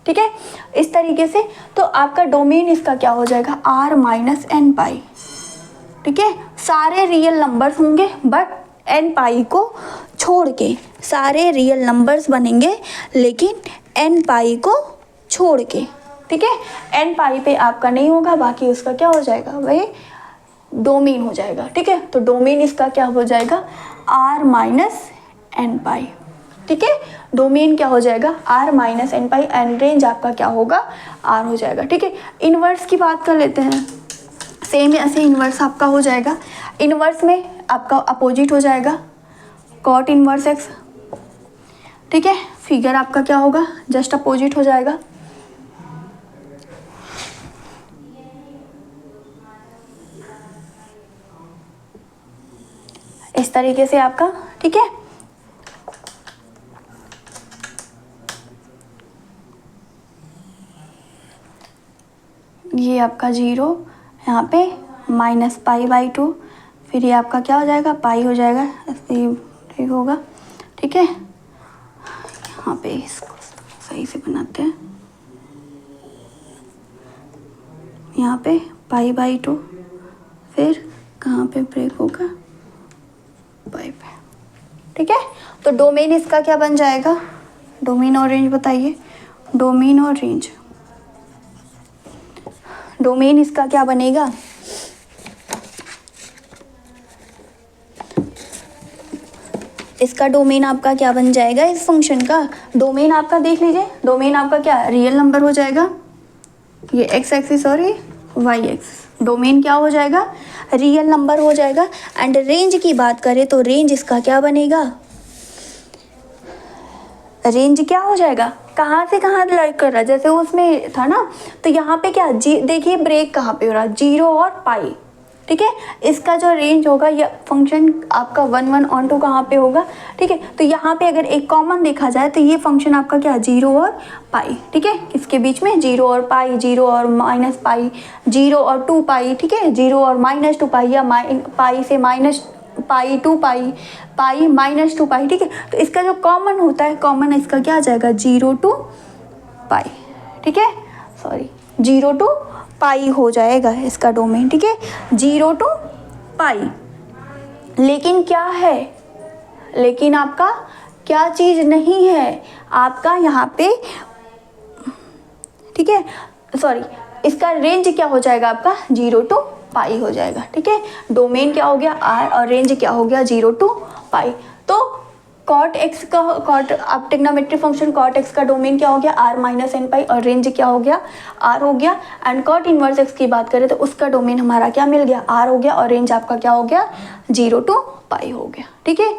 ठीक है, इस तरीके से तो आपका डोमेन इसका क्या हो जाएगा, r माइनस एन पाई। ठीक है, सारे रियल नंबर्स होंगे बट एन पाई को छोड़ के, सारे रियल नंबर्स बनेंगे लेकिन एन पाई को छोड़ के। ठीक है, एन पाई पे आपका नहीं होगा, बाकी उसका क्या हो जाएगा, वही डोमेन हो जाएगा। ठीक है, तो डोमेन इसका क्या हो जाएगा, आर माइनस एन पाई। ठीक है, डोमेन क्या हो जाएगा, R minus n pi, and range आपका क्या होगा, आर हो जाएगा। ठीक है, इनवर्स की बात कर लेते हैं, सेम ऐसे इन्वर्स आपका हो जाएगा। इन्वर्स में आपका अपोजिट हो जाएगा, कॉट इन्वर्स एक्स। ठीक है, फिगर आपका क्या होगा, जस्ट अपोजिट हो जाएगा। इस तरीके से आपका। ठीक है, ये आपका 0, यहाँ पे माइनस पाई बाई 2, फिर ये आपका क्या हो जाएगा, पाई हो जाएगा, ठीक होगा। ठीक है, यहाँ पे इसको सही से बनाते हैं, यहाँ पे पाई बाई 2, फिर कहाँ पे ब्रेक होगा, पाई पे। ठीक है, तो डोमेन इसका क्या बन जाएगा, डोमेन और रेंज बताइए, डोमेन और रेंज, डोमेन इसका क्या बनेगा, इसका डोमेन आपका क्या बन जाएगा, इस फंक्शन का डोमेन आपका देख लीजिए, डोमेन आपका क्या रियल नंबर हो जाएगा, ये एक्स एक्सिस और ये वाई एक्सिस, डोमेन क्या हो जाएगा, रियल नंबर हो जाएगा। एंड रेंज की बात करें तो रेंज इसका क्या बनेगा, रेंज क्या हो जाएगा, कहाँ से कहाँ लाइक कर रहा है, जैसे उसमें था ना, तो यहाँ पे क्या देखिए ब्रेक कहाँ पे हो रहा है, 0 और पाई। ठीक है, इसका जो रेंज होगा ये फंक्शन आपका 1 1 ऑन 2 कहाँ पे होगा। ठीक है, तो यहाँ पे अगर एक कॉमन देखा जाए तो ये फंक्शन आपका क्या 0 और पाई। ठीक है, इसके बीच में 0 और पाई, 0 और माइनस पाई, 0 और 2 पाई। ठीक है, 0 और माइनस 2 पाई, या पाई से माइनस पाई 2 पाई, पाई माइनस 2 पाई। ठीक है, तो इसका जो कॉमन होता है, कॉमन इसका क्या आ जाएगा 0 टू पाई। ठीक है, सॉरी 0 टू पाई हो जाएगा इसका डोमेन। ठीक है, 0 टू पाई, लेकिन क्या है, लेकिन आपका क्या चीज़ नहीं है, आपका यहाँ पे ठीक है, सॉरी इसका रेंज क्या हो जाएगा आपका 0 to पाई हो जाएगा। ठीक है, डोमेन क्या हो गया r और रेंज क्या हो गया 0 to पाई। तो कॉट एक्स का कॉट अब ट्रिग्नोमेट्रिक फंक्शन कॉट एक्स का डोमेन क्या हो गया r माइनस एन पाई और रेंज क्या हो गया r हो गया। एंड कॉट इनवर्स एक्स की बात करें तो उसका डोमेन हमारा क्या मिल गया r हो गया और रेंज आपका क्या हो गया 0 to पाई हो गया। ठीक है,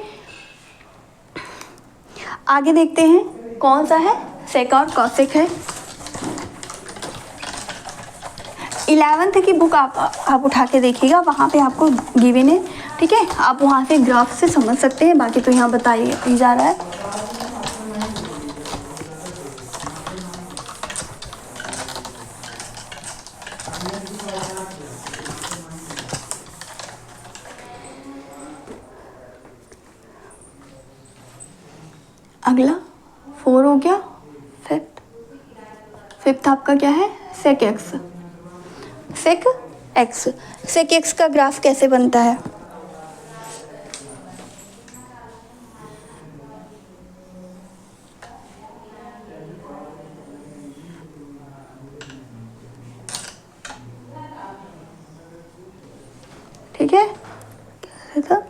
आगे देखते हैं कौन सा है सेक और कॉसेक है। 11th की बुक आप उठा के देखिएगा, वहाँ पे आपको गिवन है। ठीक है, आप वहाँ से ग्राफ से समझ सकते हैं, बाकी तो यहाँ बताइए ही जा रहा है। अगला 4 हो गया, फिफ्थ आपका क्या है सेक एक्स। सेक एक्स का ग्राफ कैसे बनता है? ठीक है, कैसे था?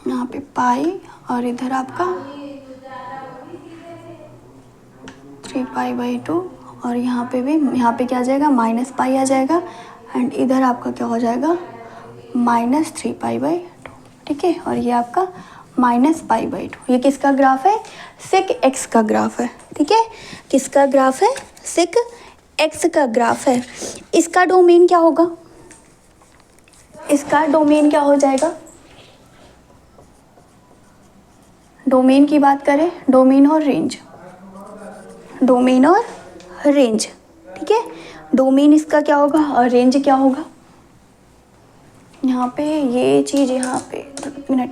यहाँ पे पाई और इधर आपका 3π/2 और यहाँ पे भी यहाँ पे क्या आ जाएगा माइनस पाई आ जाएगा एंड इधर आपका क्या हो जाएगा -3π/2। ठीक है, और ये आपका -π/2। ये किसका ग्राफ है? सेक एक्स का ग्राफ है। ठीक है, किसका ग्राफ है? सेक एक्स का ग्राफ है। इसका डोमेन क्या होगा? इसका डोमेन क्या हो जाएगा? डोमेन की बात करें, डोमेन और रेंज, डोमेन और रेंज। ठीक है, डोमेन इसका क्या होगा और रेंज क्या होगा? यहाँ पे ये चीज़ यहाँ पे एक मिनट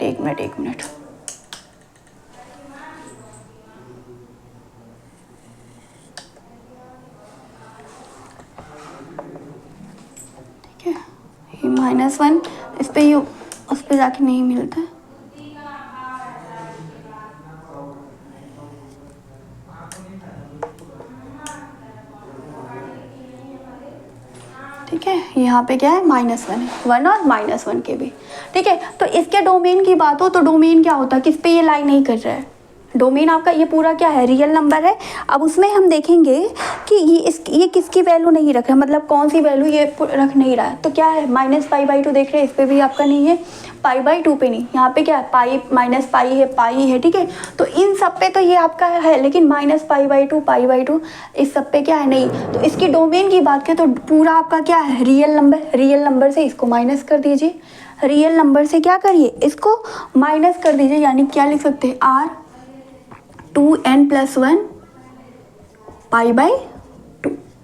ठीक है, ये -1 इस पे ये उस पे जाके नहीं मिलता है। ठीक है, यहाँ पे क्या है -1 है, 1 और -1 के भी। ठीक है, तो इसके डोमेन की बात हो तो डोमेन क्या होता है, किस पे ये लाई नहीं कर रहा है? डोमेन आपका ये पूरा क्या है रियल नंबर है। अब उसमें हम देखेंगे कि ये किसकी वैल्यू नहीं रख रहा, मतलब कौन सी वैल्यू ये रख नहीं रहा है। तो क्या है -π/2 देख रहे हैं, इस पर भी आपका नहीं है, π/2 पे नहीं, यहाँ पे क्या है पाई माइनस पाई है, पाई है। ठीक है, तो इन सब पे तो ये आपका है, लेकिन -π/2 π/2 इस सब पे क्या है नहीं। तो इसकी डोमेन की बात करें तो पूरा आपका क्या है रियल नंबर। रियल नंबर से इसको माइनस कर दीजिए, रियल नंबर से क्या करिए इसको माइनस कर दीजिए, यानी क्या लिख सकते हैं r2n+1 π/2।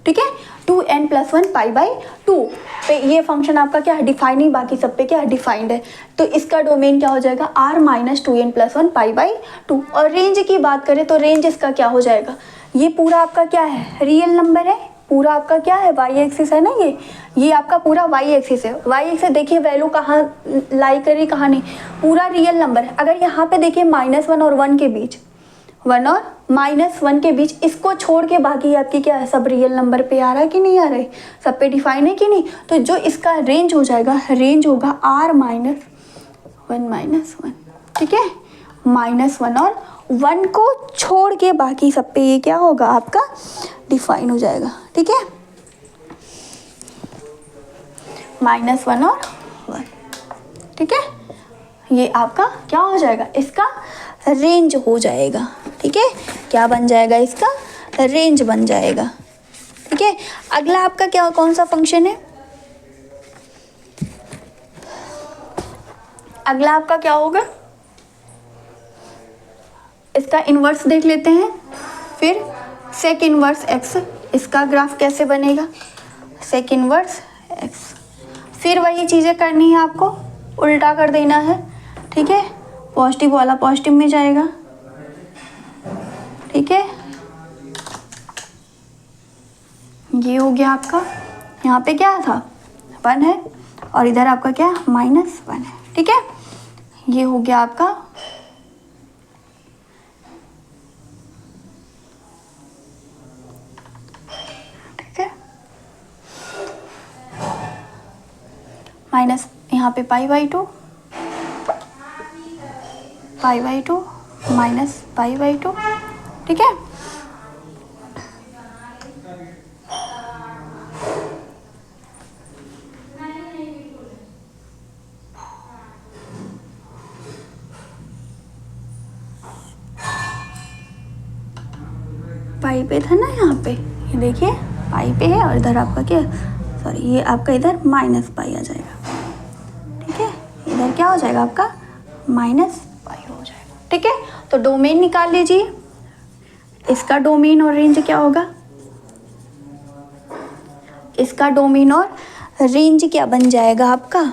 ठीक है, 2n+1 π/2 पे ये फंक्शन आपका क्या है डिफाइन ही, बाकी सब पे क्या है डिफाइंड है। तो इसका डोमेन क्या हो जाएगा r-2n+1 π/2। और रेंज की बात करें तो रेंज इसका क्या हो जाएगा, ये पूरा आपका क्या है रियल नंबर है, पूरा आपका क्या है वाई एक्सिस है ना, ये आपका पूरा वाई एक्सिस है। वाई एक्सिस देखिए वैल्यू कहाँ लाई करी कहाँ नहीं, पूरा रियल नंबर है। अगर यहाँ पे देखिए -1 और 1 के बीच, 1 और -1 के बीच, इसको छोड़ के बाकी आपकी क्या है सब रियल नंबर पे आ रहा है कि नहीं आ रहा है, सब पे डिफाइन है कि नहीं। तो जो इसका रेंज हो जाएगा, रेंज होगा r-1 -1। ठीक है, -1 और 1 को छोड़ के बाकी सब पे ये क्या होगा आपका डिफाइन हो जाएगा। ठीक है, -1 और 1। ठीक है, ये आपका क्या हो जाएगा इसका रेंज हो जाएगा। ठीक है, क्या बन जाएगा इसका रेंज बन जाएगा। ठीक है, अगला आपका क्या कौन सा फंक्शन है अगला आपका क्या होगा, इसका इन्वर्स देख लेते हैं। फिर सेक इन्वर्स एक्स, इसका ग्राफ कैसे बनेगा, सेक इन्वर्स एक्स। फिर वही चीज़ें करनी है आपको, उल्टा कर देना है, ठीक है। पॉजिटिव वाला पॉजिटिव में जाएगा, ठीक है। ये हो गया आपका, यहाँ पे क्या था 1 है और इधर आपका क्या -1 है, ठीक है। ये हो गया आपका ठीक है, माइनस यहाँ पे π/2 π/2 माइनस π/2, ठीक है। पाई पे था ना यहाँ पे, ये देखिए पाई पे है और इधर आपका क्या, सॉरी ये आपका इधर -π आ जाएगा, ठीक है। इधर क्या हो जाएगा आपका -π हो जाएगा, ठीक है। तो डोमेन निकाल लीजिए, इसका डोमेन और रेंज क्या होगा, इसका डोमेन और रेंज क्या बन जाएगा आपका,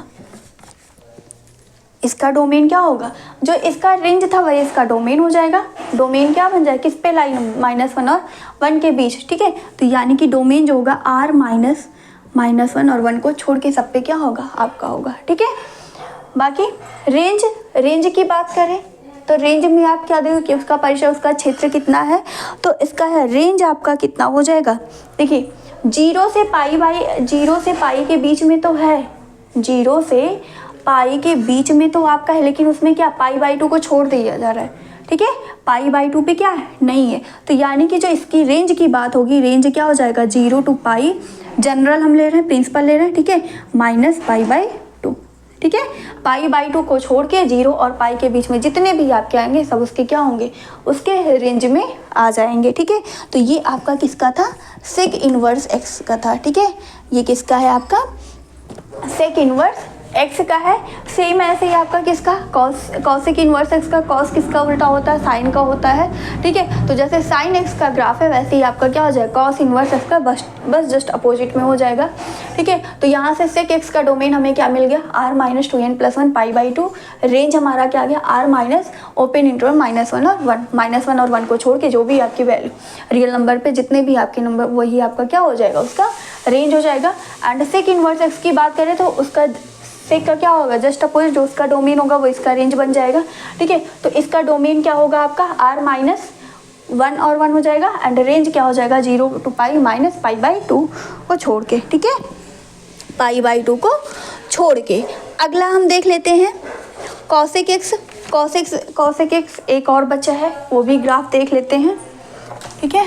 इसका डोमेन क्या होगा, जो इसका रेंज था वही इसका डोमेन हो जाएगा। डोमेन क्या बन जाएगा, किस पे लाइन, -1 और 1 के बीच, ठीक है। तो यानी कि डोमेन जो होगा r -1 और 1 को छोड़ के सब पे क्या होगा आपका होगा, ठीक है। बाकी रेंज की बात करें तो रेंज में आप क्या देखो कि उसका परिसर, उसका क्षेत्र कितना है, तो इसका है रेंज आपका कितना हो जाएगा। देखिए 0 से पाई के बीच में तो है, 0 से पाई के बीच में तो आपका है, लेकिन उसमें क्या π/2 को छोड़ दिया जा रहा है, ठीक है। π/2 पे क्या है, नहीं है। तो यानी कि जो इसकी रेंज की बात होगी, रेंज क्या हो जाएगा 0 to π, जनरल हम ले रहे हैं, प्रिंसिपल ले रहे हैं, ठीक है, -π/2, ठीक है। π/2 को छोड़ के 0 और पाई के बीच में जितने भी आपके आएंगे सब उसके क्या होंगे, उसके रेंज में आ जाएंगे, ठीक है। तो ये आपका किसका था, सेक इनवर्स एक्स का था, ठीक है। ये किसका है आपका, सेक इनवर्स एक्स का है। सेम ऐसे ही आपका किसका, कॉसिक इनवर्स एक्स का, कॉस किसका उल्टा होता है, साइन का होता है, ठीक है। तो जैसे साइन एक्स का ग्राफ है वैसे ही आपका क्या हो जाएगा, कॉस इनवर्स एक्स का बस जस्ट अपोजिट में हो जाएगा, ठीक है। तो यहाँ से सेक एक्स का डोमेन हमें क्या मिल गया, r - 2n+1 π/2, रेंज हमारा क्या आ गया r ओपन इंटरवल -1 और 1, -1 और 1 को छोड़ के जो भी आपकी वैल्यू रियल नंबर पे जितने भी आपके नंबर वही आपका क्या हो जाएगा, उसका रेंज हो जाएगा। एंड सेक इनवर्स एक्स की बात करें तो उसका सेक का क्या होगा, जस्ट अपोजिट, जो उसका डोमेन होगा वो इसका रेंज बन जाएगा, ठीक है। तो इसका डोमेन क्या होगा आपका r - 1 और 1 हो जाएगा, एंड रेंज क्या हो जाएगा 0 to π -π/2 को छोड़ के, ठीक है, π/2 को छोड़ के। अगला हम देख लेते हैं कॉसेक एक्स, एक और बच्चा है, वो भी ग्राफ देख लेते हैं, ठीक है।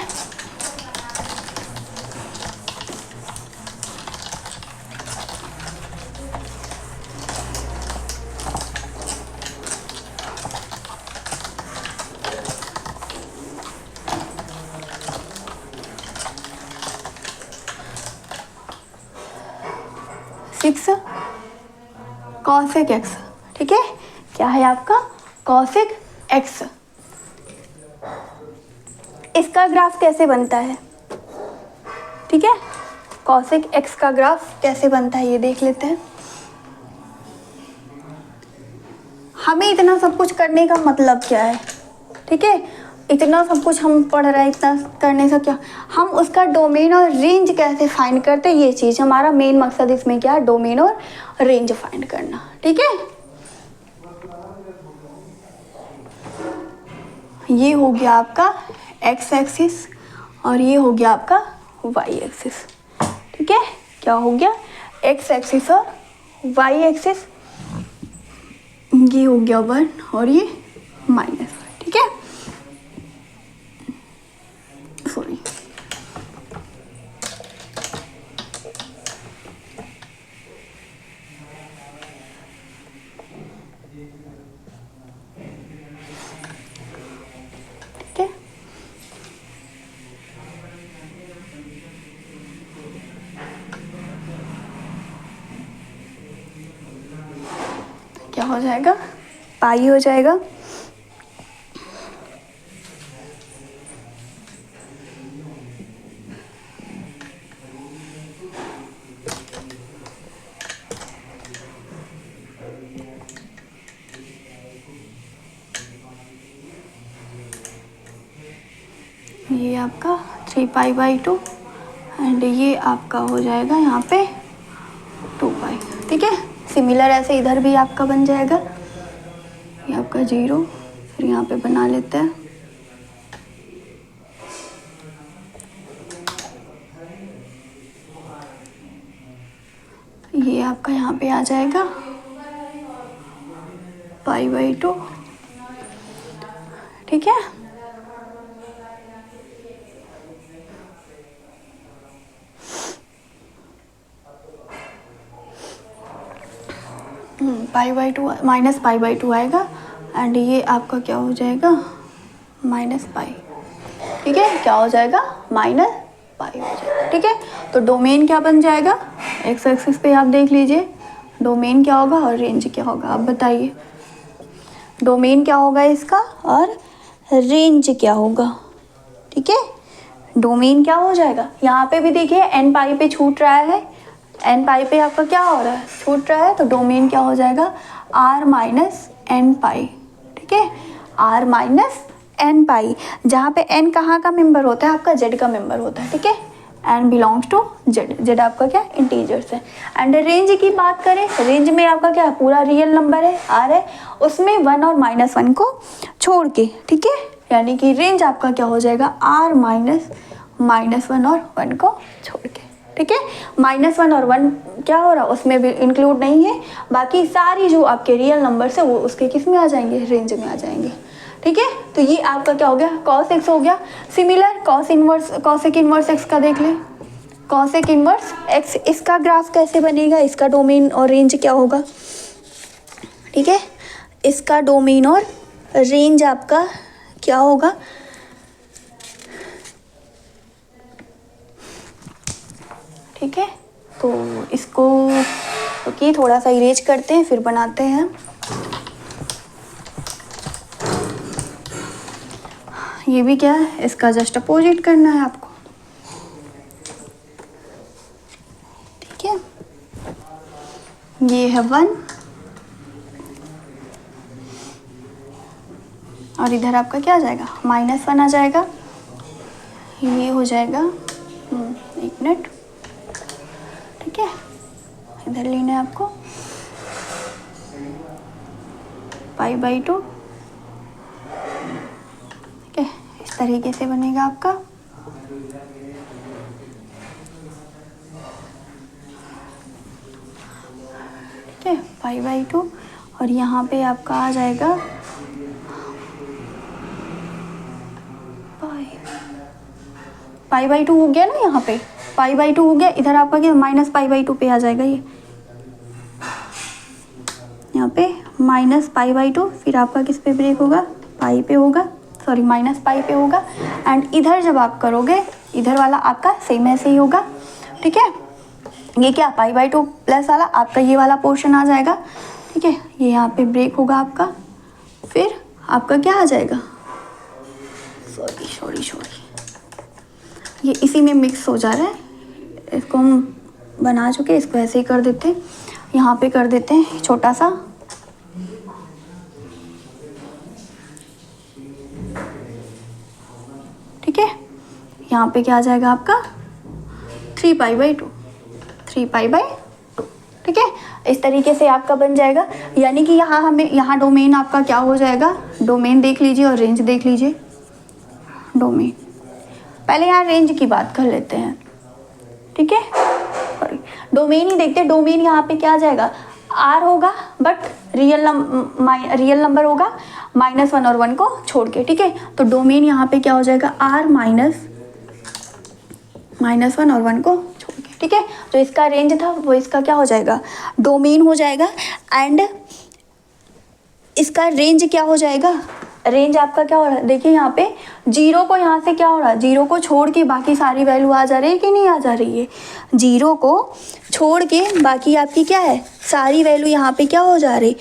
कॉसेक एक्स, ठीक है, क्या है आपका कॉसेक एक्स। इसका ग्राफ कैसे बनता है, ठीक है, कॉसेक एक्स का ग्राफ कैसे बनता है ये देख लेते हैं। हमें इतना सब कुछ करने का मतलब क्या है, ठीक है, इतना सब कुछ हम पढ़ रहे हैं, इतना करने से क्या, हम उसका डोमेन और रेंज कैसे फाइंड करते हैं, ये चीज़ हमारा मेन मकसद इसमें क्या है, डोमेन और रेंज फाइंड करना, ठीक है। ये हो गया आपका एक्स एक्सिस और ये हो गया आपका वाई एक्सिस, ठीक है। क्या हो गया, एक्स एक्सिस और वाई एक्सिस, ये हो गया 1 और ये -1, ठीक है। सॉरी, ठीक है। क्या क्या हो जाएगा, पाई हो जाएगा। ये आपका 3π/2 एंड ये आपका हो जाएगा यहाँ पे 2π। ठीक है, सिमिलर ऐसे इधर भी आपका बन जाएगा, ये आपका 0, फिर यहाँ पे बना लेते हैं ये आपका यहाँ पे आ जाएगा π/2। ठीक है, π/2 माइनस π/2 आएगा एंड ये आपका क्या हो जाएगा, -π। ठीक है, क्या हो जाएगा, -π हो जाएगा। ठीक है, तो डोमेन क्या बन जाएगा, एक्स एक्सिस पे आप देख लीजिए डोमेन क्या होगा और रेंज क्या होगा, आप बताइए डोमेन क्या होगा इसका और रेंज क्या होगा। ठीक है, डोमेन क्या हो जाएगा, यहाँ पे भी देखिए n π पे छूट रहा है, n π पे आपका क्या हो रहा है, छूट रहा है, तो डोमेन क्या हो जाएगा, r-n π। ठीक है, r-n π, जहाँ पे n कहाँ का मेंबर होता है, आपका z का मेंबर होता है। ठीक है, n belongs to z, z आपका क्या इंटीजर्स है। एंड रेंज की बात करें, रेंज में आपका क्या पूरा रियल नंबर है r है, उसमें 1 और -1 को छोड़ के। ठीक है, यानी कि रेंज आपका क्या हो जाएगा, r -1 और 1 को छोड़ के। ठीक है, -1 और 1 क्या हो रहा है, उसमें भी इंक्लूड नहीं है, बाकी सारी जो आपके रियल नंबर्स है वो उसके किस में आ जाएंगे, रेंज में आ जाएंगे। ठीक है, तो ये आपका क्या हो गया, cos x हो गया। सिमिलर cosec इनवर्स x का देख लें, cosec इनवर्स x, इसका ग्राफ कैसे बनेगा, इसका डोमेन और रेंज क्या होगा। ठीक है, इसका डोमेन और रेंज आपका क्या होगा, ठीक है, तो इसको ओके थोड़ा सा इरेज करते हैं फिर बनाते हैं। ये भी क्या है, इसका जस्ट अपोजिट करना है आपको। ठीक है, ये है 1 और इधर आपका क्या आ जाएगा, -1 आ जाएगा। ये हो जाएगा 1 मिनट। ठीक है, इधर लेना है आपको π/2। ठीक है, इस तरीके से बनेगा आपका। ठीक है, π/2 और यहाँ पे आपका आ जाएगा π/2 हो गया ना, यहाँ पे π/2 हो गया, इधर आपका क्या -π/2 पे आ जाएगा, ये यहाँ पे -π/2, फिर आपका किस पे ब्रेक होगा, पाई पे होगा, सॉरी -π पे होगा। एंड इधर जब आप करोगे इधर वाला आपका सेम ऐसे ही होगा। ठीक है, ये क्या π/2 प्लस वाला आपका ये वाला पोर्शन आ जाएगा। ठीक है, ये यहाँ पे ब्रेक होगा आपका, फिर आपका क्या आ जाएगा, सॉरी ये इसी में मिक्स हो जा रहा है, इसको हम बना चुके, इसको ऐसे ही कर देते हैं, यहाँ पे कर देते हैं छोटा सा। ठीक है, यहाँ पे क्या आ जाएगा आपका 3π/2। ठीक है, इस तरीके से आपका बन जाएगा। यानी कि यहाँ डोमेन आपका क्या हो जाएगा, डोमेन देख लीजिए और रेंज देख लीजिए। डोमेन पहले यहाँ रेंज की बात कर लेते हैं। ठीक है, डोमेन ही देखते हैं। डोमेन यहाँ पे क्या आ जाएगा, r होगा, बट रियल नंबर होगा -1 और 1 को छोड़ के। ठीक है, तो डोमेन यहाँ पे क्या हो जाएगा, r -1 और 1 को छोड़ के। ठीक है, जो इसका रेंज था वो इसका क्या हो जाएगा, डोमेन हो जाएगा। एंड इसका रेंज क्या हो जाएगा, रेंज आपका क्या हो रहा है, देखिए यहाँ पे 0 को यहाँ से क्या हो रहा है, 0 को छोड़ के बाकी सारी वैल्यू आ जा रही है कि नहीं आ जा रही है। 0 को छोड़ के बाकी आपकी क्या है, सारी वैल्यू यहाँ पे क्या हो जा रही,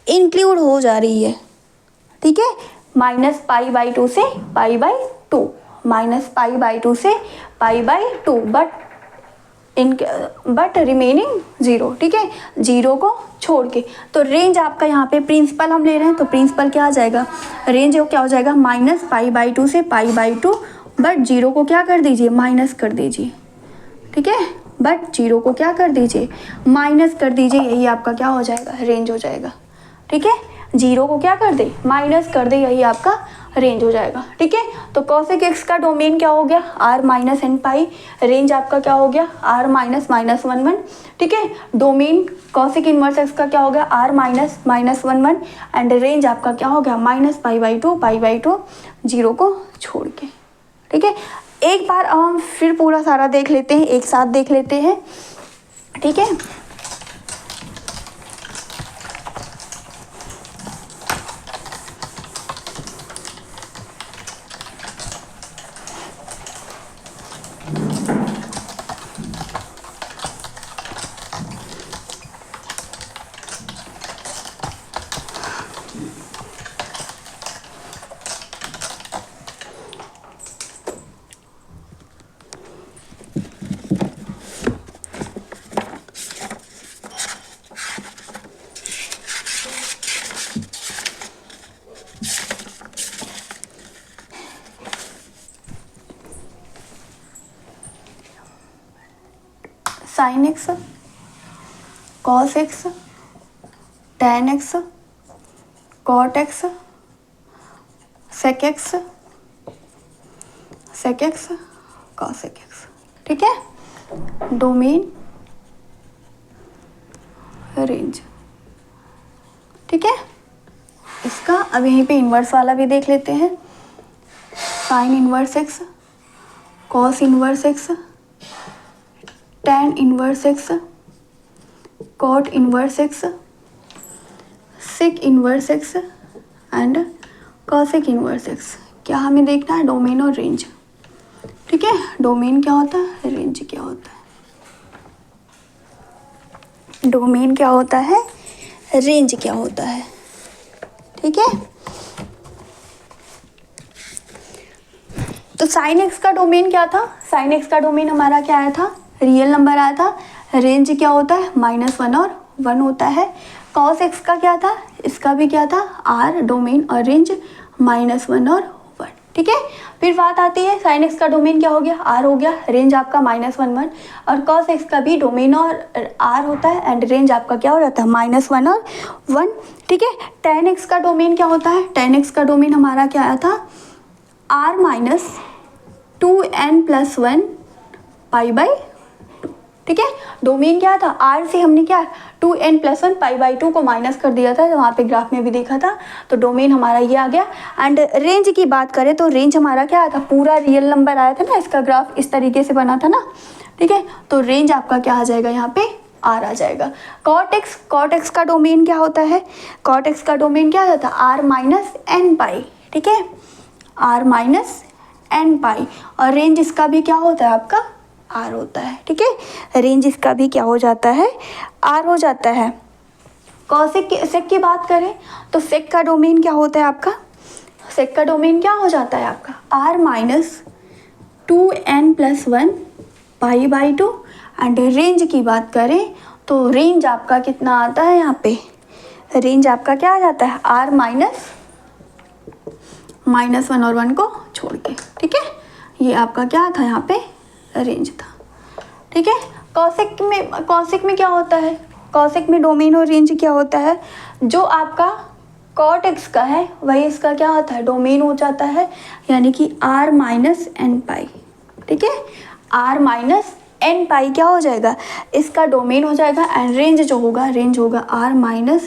इंक्लूड हो जा रही है, ठीक है, -π/2 से π/2, -π/2 से π/2, बट रिमेनिंग 0, ठीक है, 0 को छोड़ के। तो रेंज आपका यहाँ पे प्रिंसिपल हम ले रहे हैं, तो प्रिंसिपल क्या आ जाएगा, रेंज क्या हो जाएगा -π/2 से π/2, बट 0 को क्या कर दीजिए, माइनस कर दीजिए, ठीक है, बट 0 को क्या कर दीजिए, माइनस कर दीजिए, यही आपका क्या हो जाएगा, रेंज हो जाएगा, ठीक है, 0 को क्या कर दे, माइनस कर दे, यही आपका रेंज हो जाएगा, ठीक है। तो cosec x का डोमेन क्या हो गया, r माइनस एन पाई, रेंज आपका क्या हो गया, r -(-1,1), ठीक है, डोमेन cosec इनवर्स x का क्या हो गया, r -(-1,1), एंड रेंज आपका क्या हो गया, -π/2, 0 को छोड़ के, ठीक है। एक बार अब हम फिर पूरा सारा देख लेते हैं, एक साथ देख लेते हैं, ठीक है। sin x, cos x, tan x, cot x, sec x, cos x, ठीक है, डोमेन, रेंज, ठीक है। इसका अब यहीं पे इन्वर्स वाला भी देख लेते हैं, sin inverse x, cos inverse x, tan inverse x, cot inverse x, sec inverse x and cosec inverse x। क्या हमें देखना है, डोमेन और रेंज, ठीक है, डोमेन क्या होता है, रेंज क्या होता है, डोमेन क्या होता है, रेंज क्या होता है, ठीक है। तो sin x का डोमेन क्या था, sin x का डोमेन हमारा क्या आया था, रियल नंबर आया था, रेंज क्या होता है, -1 और 1 होता है। cos x का क्या था, इसका भी क्या था, r, डोमेन और रेंज -1 और 1, ठीक है। फिर बात आती है sin x का डोमेन क्या हो गया, r हो गया, रेंज आपका -1 और cos x का भी डोमेन और r होता है एंड रेंज आपका क्या हो जाता है, -1 और 1, ठीक है। tan x का डोमेन क्या होता है, tan x का डोमेन हमारा क्या आया था, r -2n+1 π/2, ठीक है। डोमेन क्या था, r से हमने क्या 2n+1 π/2 को माइनस कर दिया था, वहाँ पे ग्राफ में भी देखा था, तो डोमेन हमारा ये आ गया। एंड रेंज की बात करें तो रेंज हमारा क्या आया था, पूरा रियल नंबर आया था ना, इसका ग्राफ इस तरीके से बना था ना, ठीक है। तो रेंज आपका क्या आ जाएगा, यहाँ पे r आ जाएगा। cot x का डोमेन क्या होता है, cot x का डोमेन क्या होता है, r -n π, ठीक है, r -n π, और रेंज इसका भी क्या होता है आपका, r होता है, ठीक है, रेंज इसका भी क्या हो जाता है, r हो जाता है। सेक की बात करें तो सेक का डोमेन क्या होता है आपका, सेक का डोमेन क्या हो जाता है आपका, r -2n+1 π/2, एंड रेंज की बात करें तो रेंज आपका कितना आता है, यहाँ पे रेंज आपका क्या आ जाता है, r -1 और 1 को छोड़ के, ठीक है। ये आपका क्या था, यहाँ पे रेंज था, ठीक है। कॉसेक में क्या होता है, कॉसेक में डोमेन और रेंज क्या होता है, जो आपका cot x का है वही इसका क्या होता है, डोमेन हो जाता है, यानी कि r -n π, ठीक है, r -n π क्या हो जाएगा, इसका डोमेन हो जाएगा, एंड रेंज जो होगा, रेंज होगा r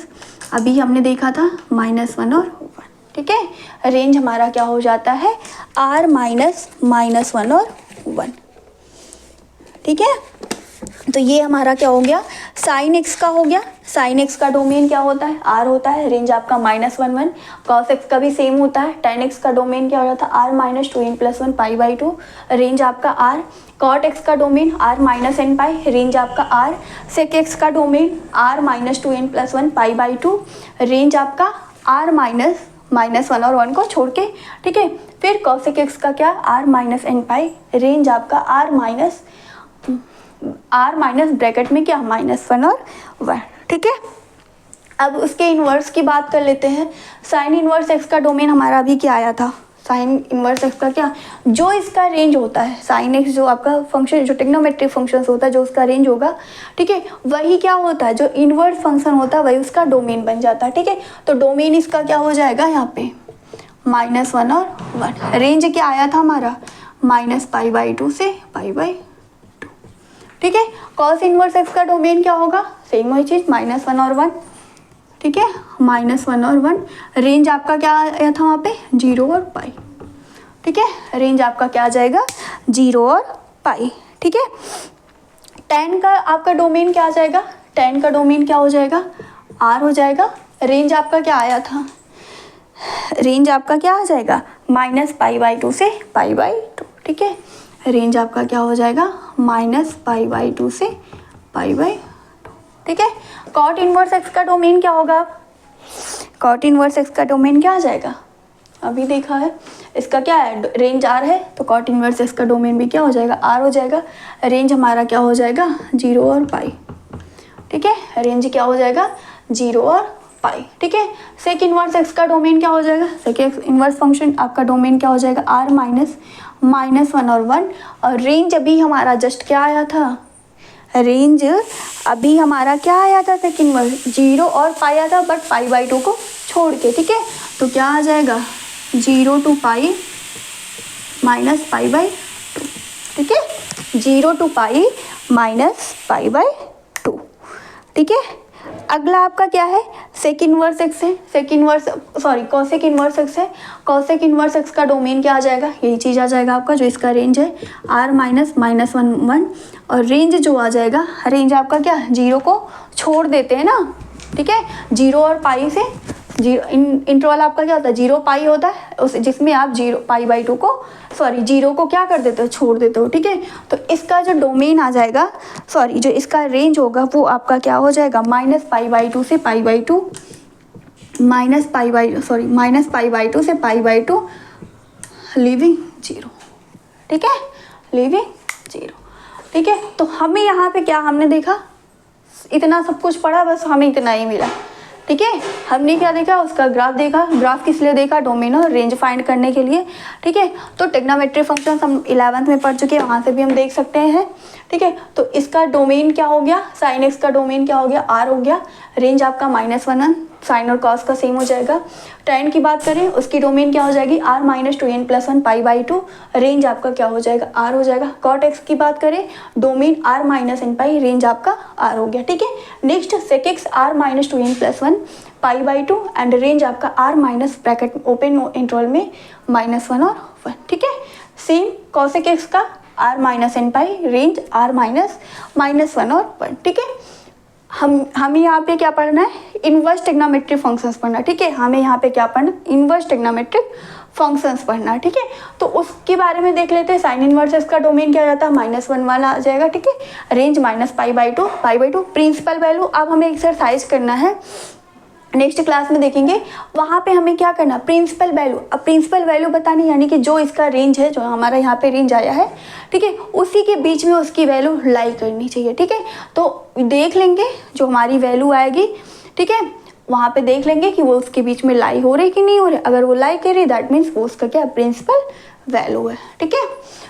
अभी हमने देखा था -1 और 1, ठीक है। रेंज हमारा क्या हो जाता है, r -1 और 1, ठीक है। तो ये हमारा क्या हो गया, साइन एक्स का हो गया। साइन एक्स का डोमेन क्या होता है, आर होता है, रेंज आपका -1 1। कॉस एक्स का भी सेम होता है, टेन एक्स का डोमेन क्या हो जाता है, आर -2n+1 π/2, रेंज आपका आर। कॉट एक्स का domain are -n pi, range आपका आर। सेक एक्स का डोमेन आर -2n+1 π/2, रेंज आपका आर -1 और 1 को छोड़ के, ठीक है। फिर कॉसेक एक्स का क्या, आर -n पाई, रेंज आपका आर माइनस ब्रैकेट में क्या -1 और 1, ठीक है। अब उसके इन्वर्स की बात कर लेते हैं। साइन इन्वर्स एक्स का डोमेन हमारा अभी क्या आया था, साइन इन्वर्स एक्स का क्या, जो इसका रेंज होता है, साइन एक्स जो आपका फंक्शन, जो ट्रिग्नोमेट्रिक फंक्शन होता है, जो उसका रेंज होगा, ठीक है, वही क्या होता है, जो इन्वर्स फंक्शन होता है वही उसका डोमेन बन जाता है, ठीक है। तो डोमेन इसका क्या हो जाएगा यहाँ पे -1 और 1। रेंज क्या आया था हमारा, -π/2 से π/2, ठीक है। कॉस इन्वर्स एक्स का डोमेन क्या होगा, सेम वही चीज, -1 और 1, ठीक है, -1 और 1। रेंज आपका क्या आया था वहाँ पे, 0 और π, ठीक है। रेंज आपका क्या आ जाएगा, 0 और π, ठीक है। tan का आपका डोमेन क्या आ जाएगा, tan का डोमेन क्या हो जाएगा, r हो जाएगा। रेंज आपका क्या आया था, रेंज आपका क्या आ जाएगा, -π/2 से π/2, ठीक है। रेंज आपका क्या हो जाएगा, -π/2 से π/2, ठीक है। कॉट इन्वर्स एक्स का डोमेन क्या होगा, कॉट इन्वर्स एक्स का डोमेन क्या आ जाएगा, अभी देखा है, इसका क्या है, रेंज आर है, तो कॉट इन्वर्स एक्स का डोमेन भी क्या हो जाएगा, आर हो जाएगा। रेंज हमारा क्या हो जाएगा, 0 और π, ठीक है। रेंज क्या हो जाएगा, 0 और π, ठीक है। सेक इन्वर्स एक्स का डोमेन क्या हो जाएगा, सेक इन्वर्स फंक्शन आपका डोमेन क्या हो जाएगा, आर -1 और 1। और रेंज अभी हमारा जस्ट क्या आया था, रेंज अभी हमारा क्या आया था, सेक इन्वर्स 0 और π आया था, बट π/2 को छोड़ के, ठीक है। तो क्या आ जाएगा, 0 to π -π/2, ठीक है, 0 to π -π/2, ठीक है। अगला आपका क्या है, सेक इन्वर्स एक्स है, sec inverse sorry cosec inverse x है। कॉसेक इन्वर्स एक्स का डोमेन क्या आ जाएगा, यही चीज़ आ जाएगा आपका, जो इसका रेंज है r -1 और रेंज जो आ जाएगा, रेंज आपका क्या, 0 को छोड़ देते हैं ना, ठीक है। 0 और π से 0 इंटरवल आपका क्या होता है, 0 π होता है, उस जिसमें आप 0 π/2 को, सॉरी 0 को क्या कर देते हो, छोड़ देते हो, ठीक है। तो इसका जो डोमेन आ जाएगा, सॉरी जो इसका रेंज होगा वो आपका क्या हो जाएगा, -π/2 से π/2, -π/2 से π/2, लिविंग 0, ठीक है, लिविंग 0, ठीक है। तो हमें यहाँ पे क्या हमने देखा, इतना सब कुछ पढ़ा, बस हमें इतना ही मिला, ठीक है। हमने क्या देखा, उसका ग्राफ देखा। ग्राफ किस लिए देखा, डोमेन और रेंज फाइंड करने के लिए, ठीक है। तो ट्रिग्नोमेट्रिक फंक्शन हम 11th में पढ़ चुके हैं, वहाँ से भी हम देख सकते हैं, ठीक है। तो इसका डोमेन क्या हो गया, साइन एक्स का डोमेन क्या हो गया, आर हो गया। रेंज आपका -1 साइन और कॉस का सेम हो जाएगा। tan की बात करें, उसकी डोमेन क्या हो जाएगी, r -2n+1 π/2, रेंज आपका क्या हो जाएगा, r हो जाएगा। कॉट एक्स की बात करें, domain r -n pi, range आपका r हो गया, ठीक है। Next sec x r -2n+1 π/2 and range आपका r minus bracket open interval में -1 और 1, ठीक है। सेम कॉसेक एक्स का r -n pi, range r -1 और 1, ठीक है। हमें यहाँ पे क्या पढ़ना है, इनवर्स ट्रिग्नोमेट्रिक फंक्शंस पढ़ना, ठीक है। हमें यहाँ पे क्या पढ़ना, इनवर्स ट्रिग्नोमेट्रिक फंक्शंस पढ़ना, ठीक है। तो उसके बारे में देख लेते हैं। साइन इनवर्स इसका डोमेन क्या जाता है, -1 वाला आ जाएगा, ठीक है। Range -π/2 principal value. अब हमें एक्सरसाइज करना है, नेक्स्ट क्लास में देखेंगे, वहाँ पे हमें क्या करना, प्रिंसिपल वैल्यू। अब प्रिंसिपल वैल्यू बतानी, यानी कि जो इसका रेंज है, जो हमारा यहाँ पे रेंज आया है, ठीक है, उसी के बीच में उसकी वैल्यू लाई करनी चाहिए, ठीक है। तो देख लेंगे जो हमारी वैल्यू आएगी, ठीक है, वहाँ पे देख लेंगे कि वो उसके बीच में लाई हो रही कि नहीं हो रही। अगर वो लाई कर रही, दैट मीन्स वो उसका क्या प्रिंसिपल वैल्यू है, ठीक है।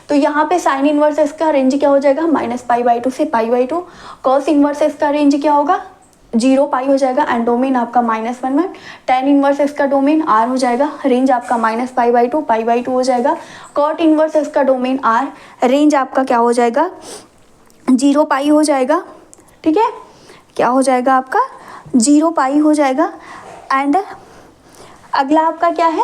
तो यहाँ पे साइन इनवर्स इसका रेंज क्या हो जाएगा, -π/2 से π/2। कॉस इनवर्स इसका रेंज क्या होगा, 0 π हो जाएगा एंड डोमेन आपका -1। tan इनवर्स इसका डोमेन r हो जाएगा, रेंज आपका -π/2 π/2 हो जाएगा। कॉट इनवर्स इसका डोमेन r, रेंज आपका क्या हो जाएगा, 0 π हो जाएगा, ठीक है। क्या हो जाएगा आपका, 0 π हो जाएगा। एंड अगला आपका क्या है,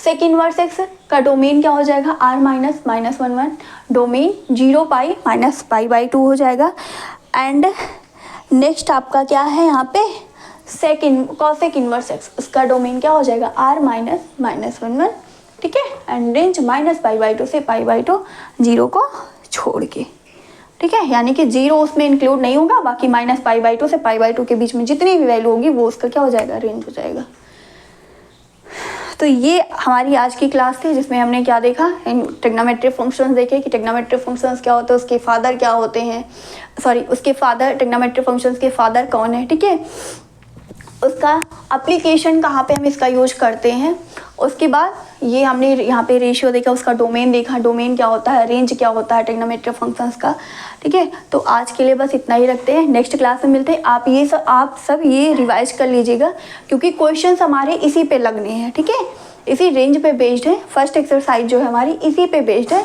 सेक इनवर्स एक्स का डोमेन क्या हो जाएगा, r minus minus 1 1, domain 0 pi minus pi by 2 हो जाएगा। एंड नेक्स्ट आपका क्या है यहाँ पे, कॉसेक इनवर्स एक्स, उसका डोमेन क्या हो जाएगा, r माइनस माइनस 1 1, ठीक है। And range minus pi by 2 से पाई बाई 2, 0 को छोड़ के, ठीक है। यानी कि 0 उसमें इंक्लूड नहीं होगा, बाकी माइनस पाई बाई 2 से पाई बाई 2 के बीच में जितनी भी वैल्यू होगी वो उसका क्या हो जाएगा, रेंज हो जाएगा। तो ये हमारी आज की क्लास थी जिसमें हमने क्या देखा, ट्रिग्नोमेट्रिक फंक्शंस देखे कि ट्रिग्नोमेट्रिक फंक्शंस क्या होते हैं, उसके फादर क्या होते हैं, सॉरी उसके फादर, ट्रिग्नोमेट्रिक फंक्शंस के फादर कौन है, ठीक है। उसका एप्लीकेशन कहाँ पे हम इसका यूज करते हैं। उसके बाद ये हमने यहाँ पे रेशियो देखा, उसका डोमेन देखा, डोमेन क्या होता है, रेंज क्या होता है ट्रिग्नोमेट्रिक फंक्शंस का, ठीक है। तो आज के लिए बस इतना ही रखते हैं, नेक्स्ट क्लास में मिलते हैं। आप सब ये रिवाइज कर लीजिएगा क्योंकि क्वेश्चंस हमारे इसी पे लगने हैं, ठीक है, इसी रेंज पे बेस्ड है। फर्स्ट एक्सरसाइज जो है हमारी इसी पे बेस्ड है,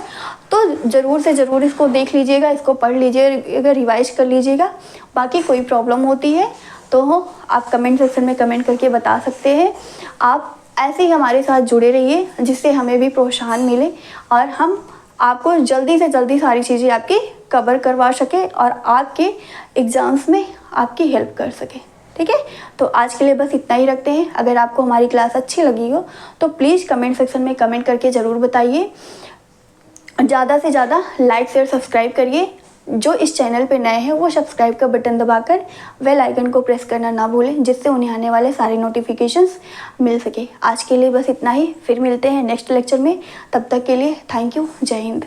तो ज़रूर से ज़रूर इसको देख लीजिएगा, इसको पढ़ लीजिएगा, रिवाइज कर लीजिएगा। बाकी कोई प्रॉब्लम होती है तो आप कमेंट सेक्शन में कमेंट करके बता सकते हैं। आप ऐसे ही हमारे साथ जुड़े रहिए जिससे हमें भी प्रोत्साहन मिले और हम आपको जल्दी से जल्दी सारी चीज़ें आपकी कवर करवा सके और आपके एग्ज़ाम्स में आपकी हेल्प कर सके, ठीक है। तो आज के लिए बस इतना ही रखते हैं। अगर आपको हमारी क्लास अच्छी लगी हो तो प्लीज़ कमेंट सेक्शन में कमेंट करके ज़रूर बताइए। ज़्यादा से ज़्यादा लाइक शेयर सब्सक्राइब करिए। जो इस चैनल पे नए हैं वो सब्सक्राइब का बटन दबाकर बेल आइकन को प्रेस करना ना भूलें जिससे उन्हें आने वाले सारे नोटिफिकेशंस मिल सके। आज के लिए बस इतना ही, फिर मिलते हैं नेक्स्ट लेक्चर में। तब तक के लिए थैंक यू, जय हिंद।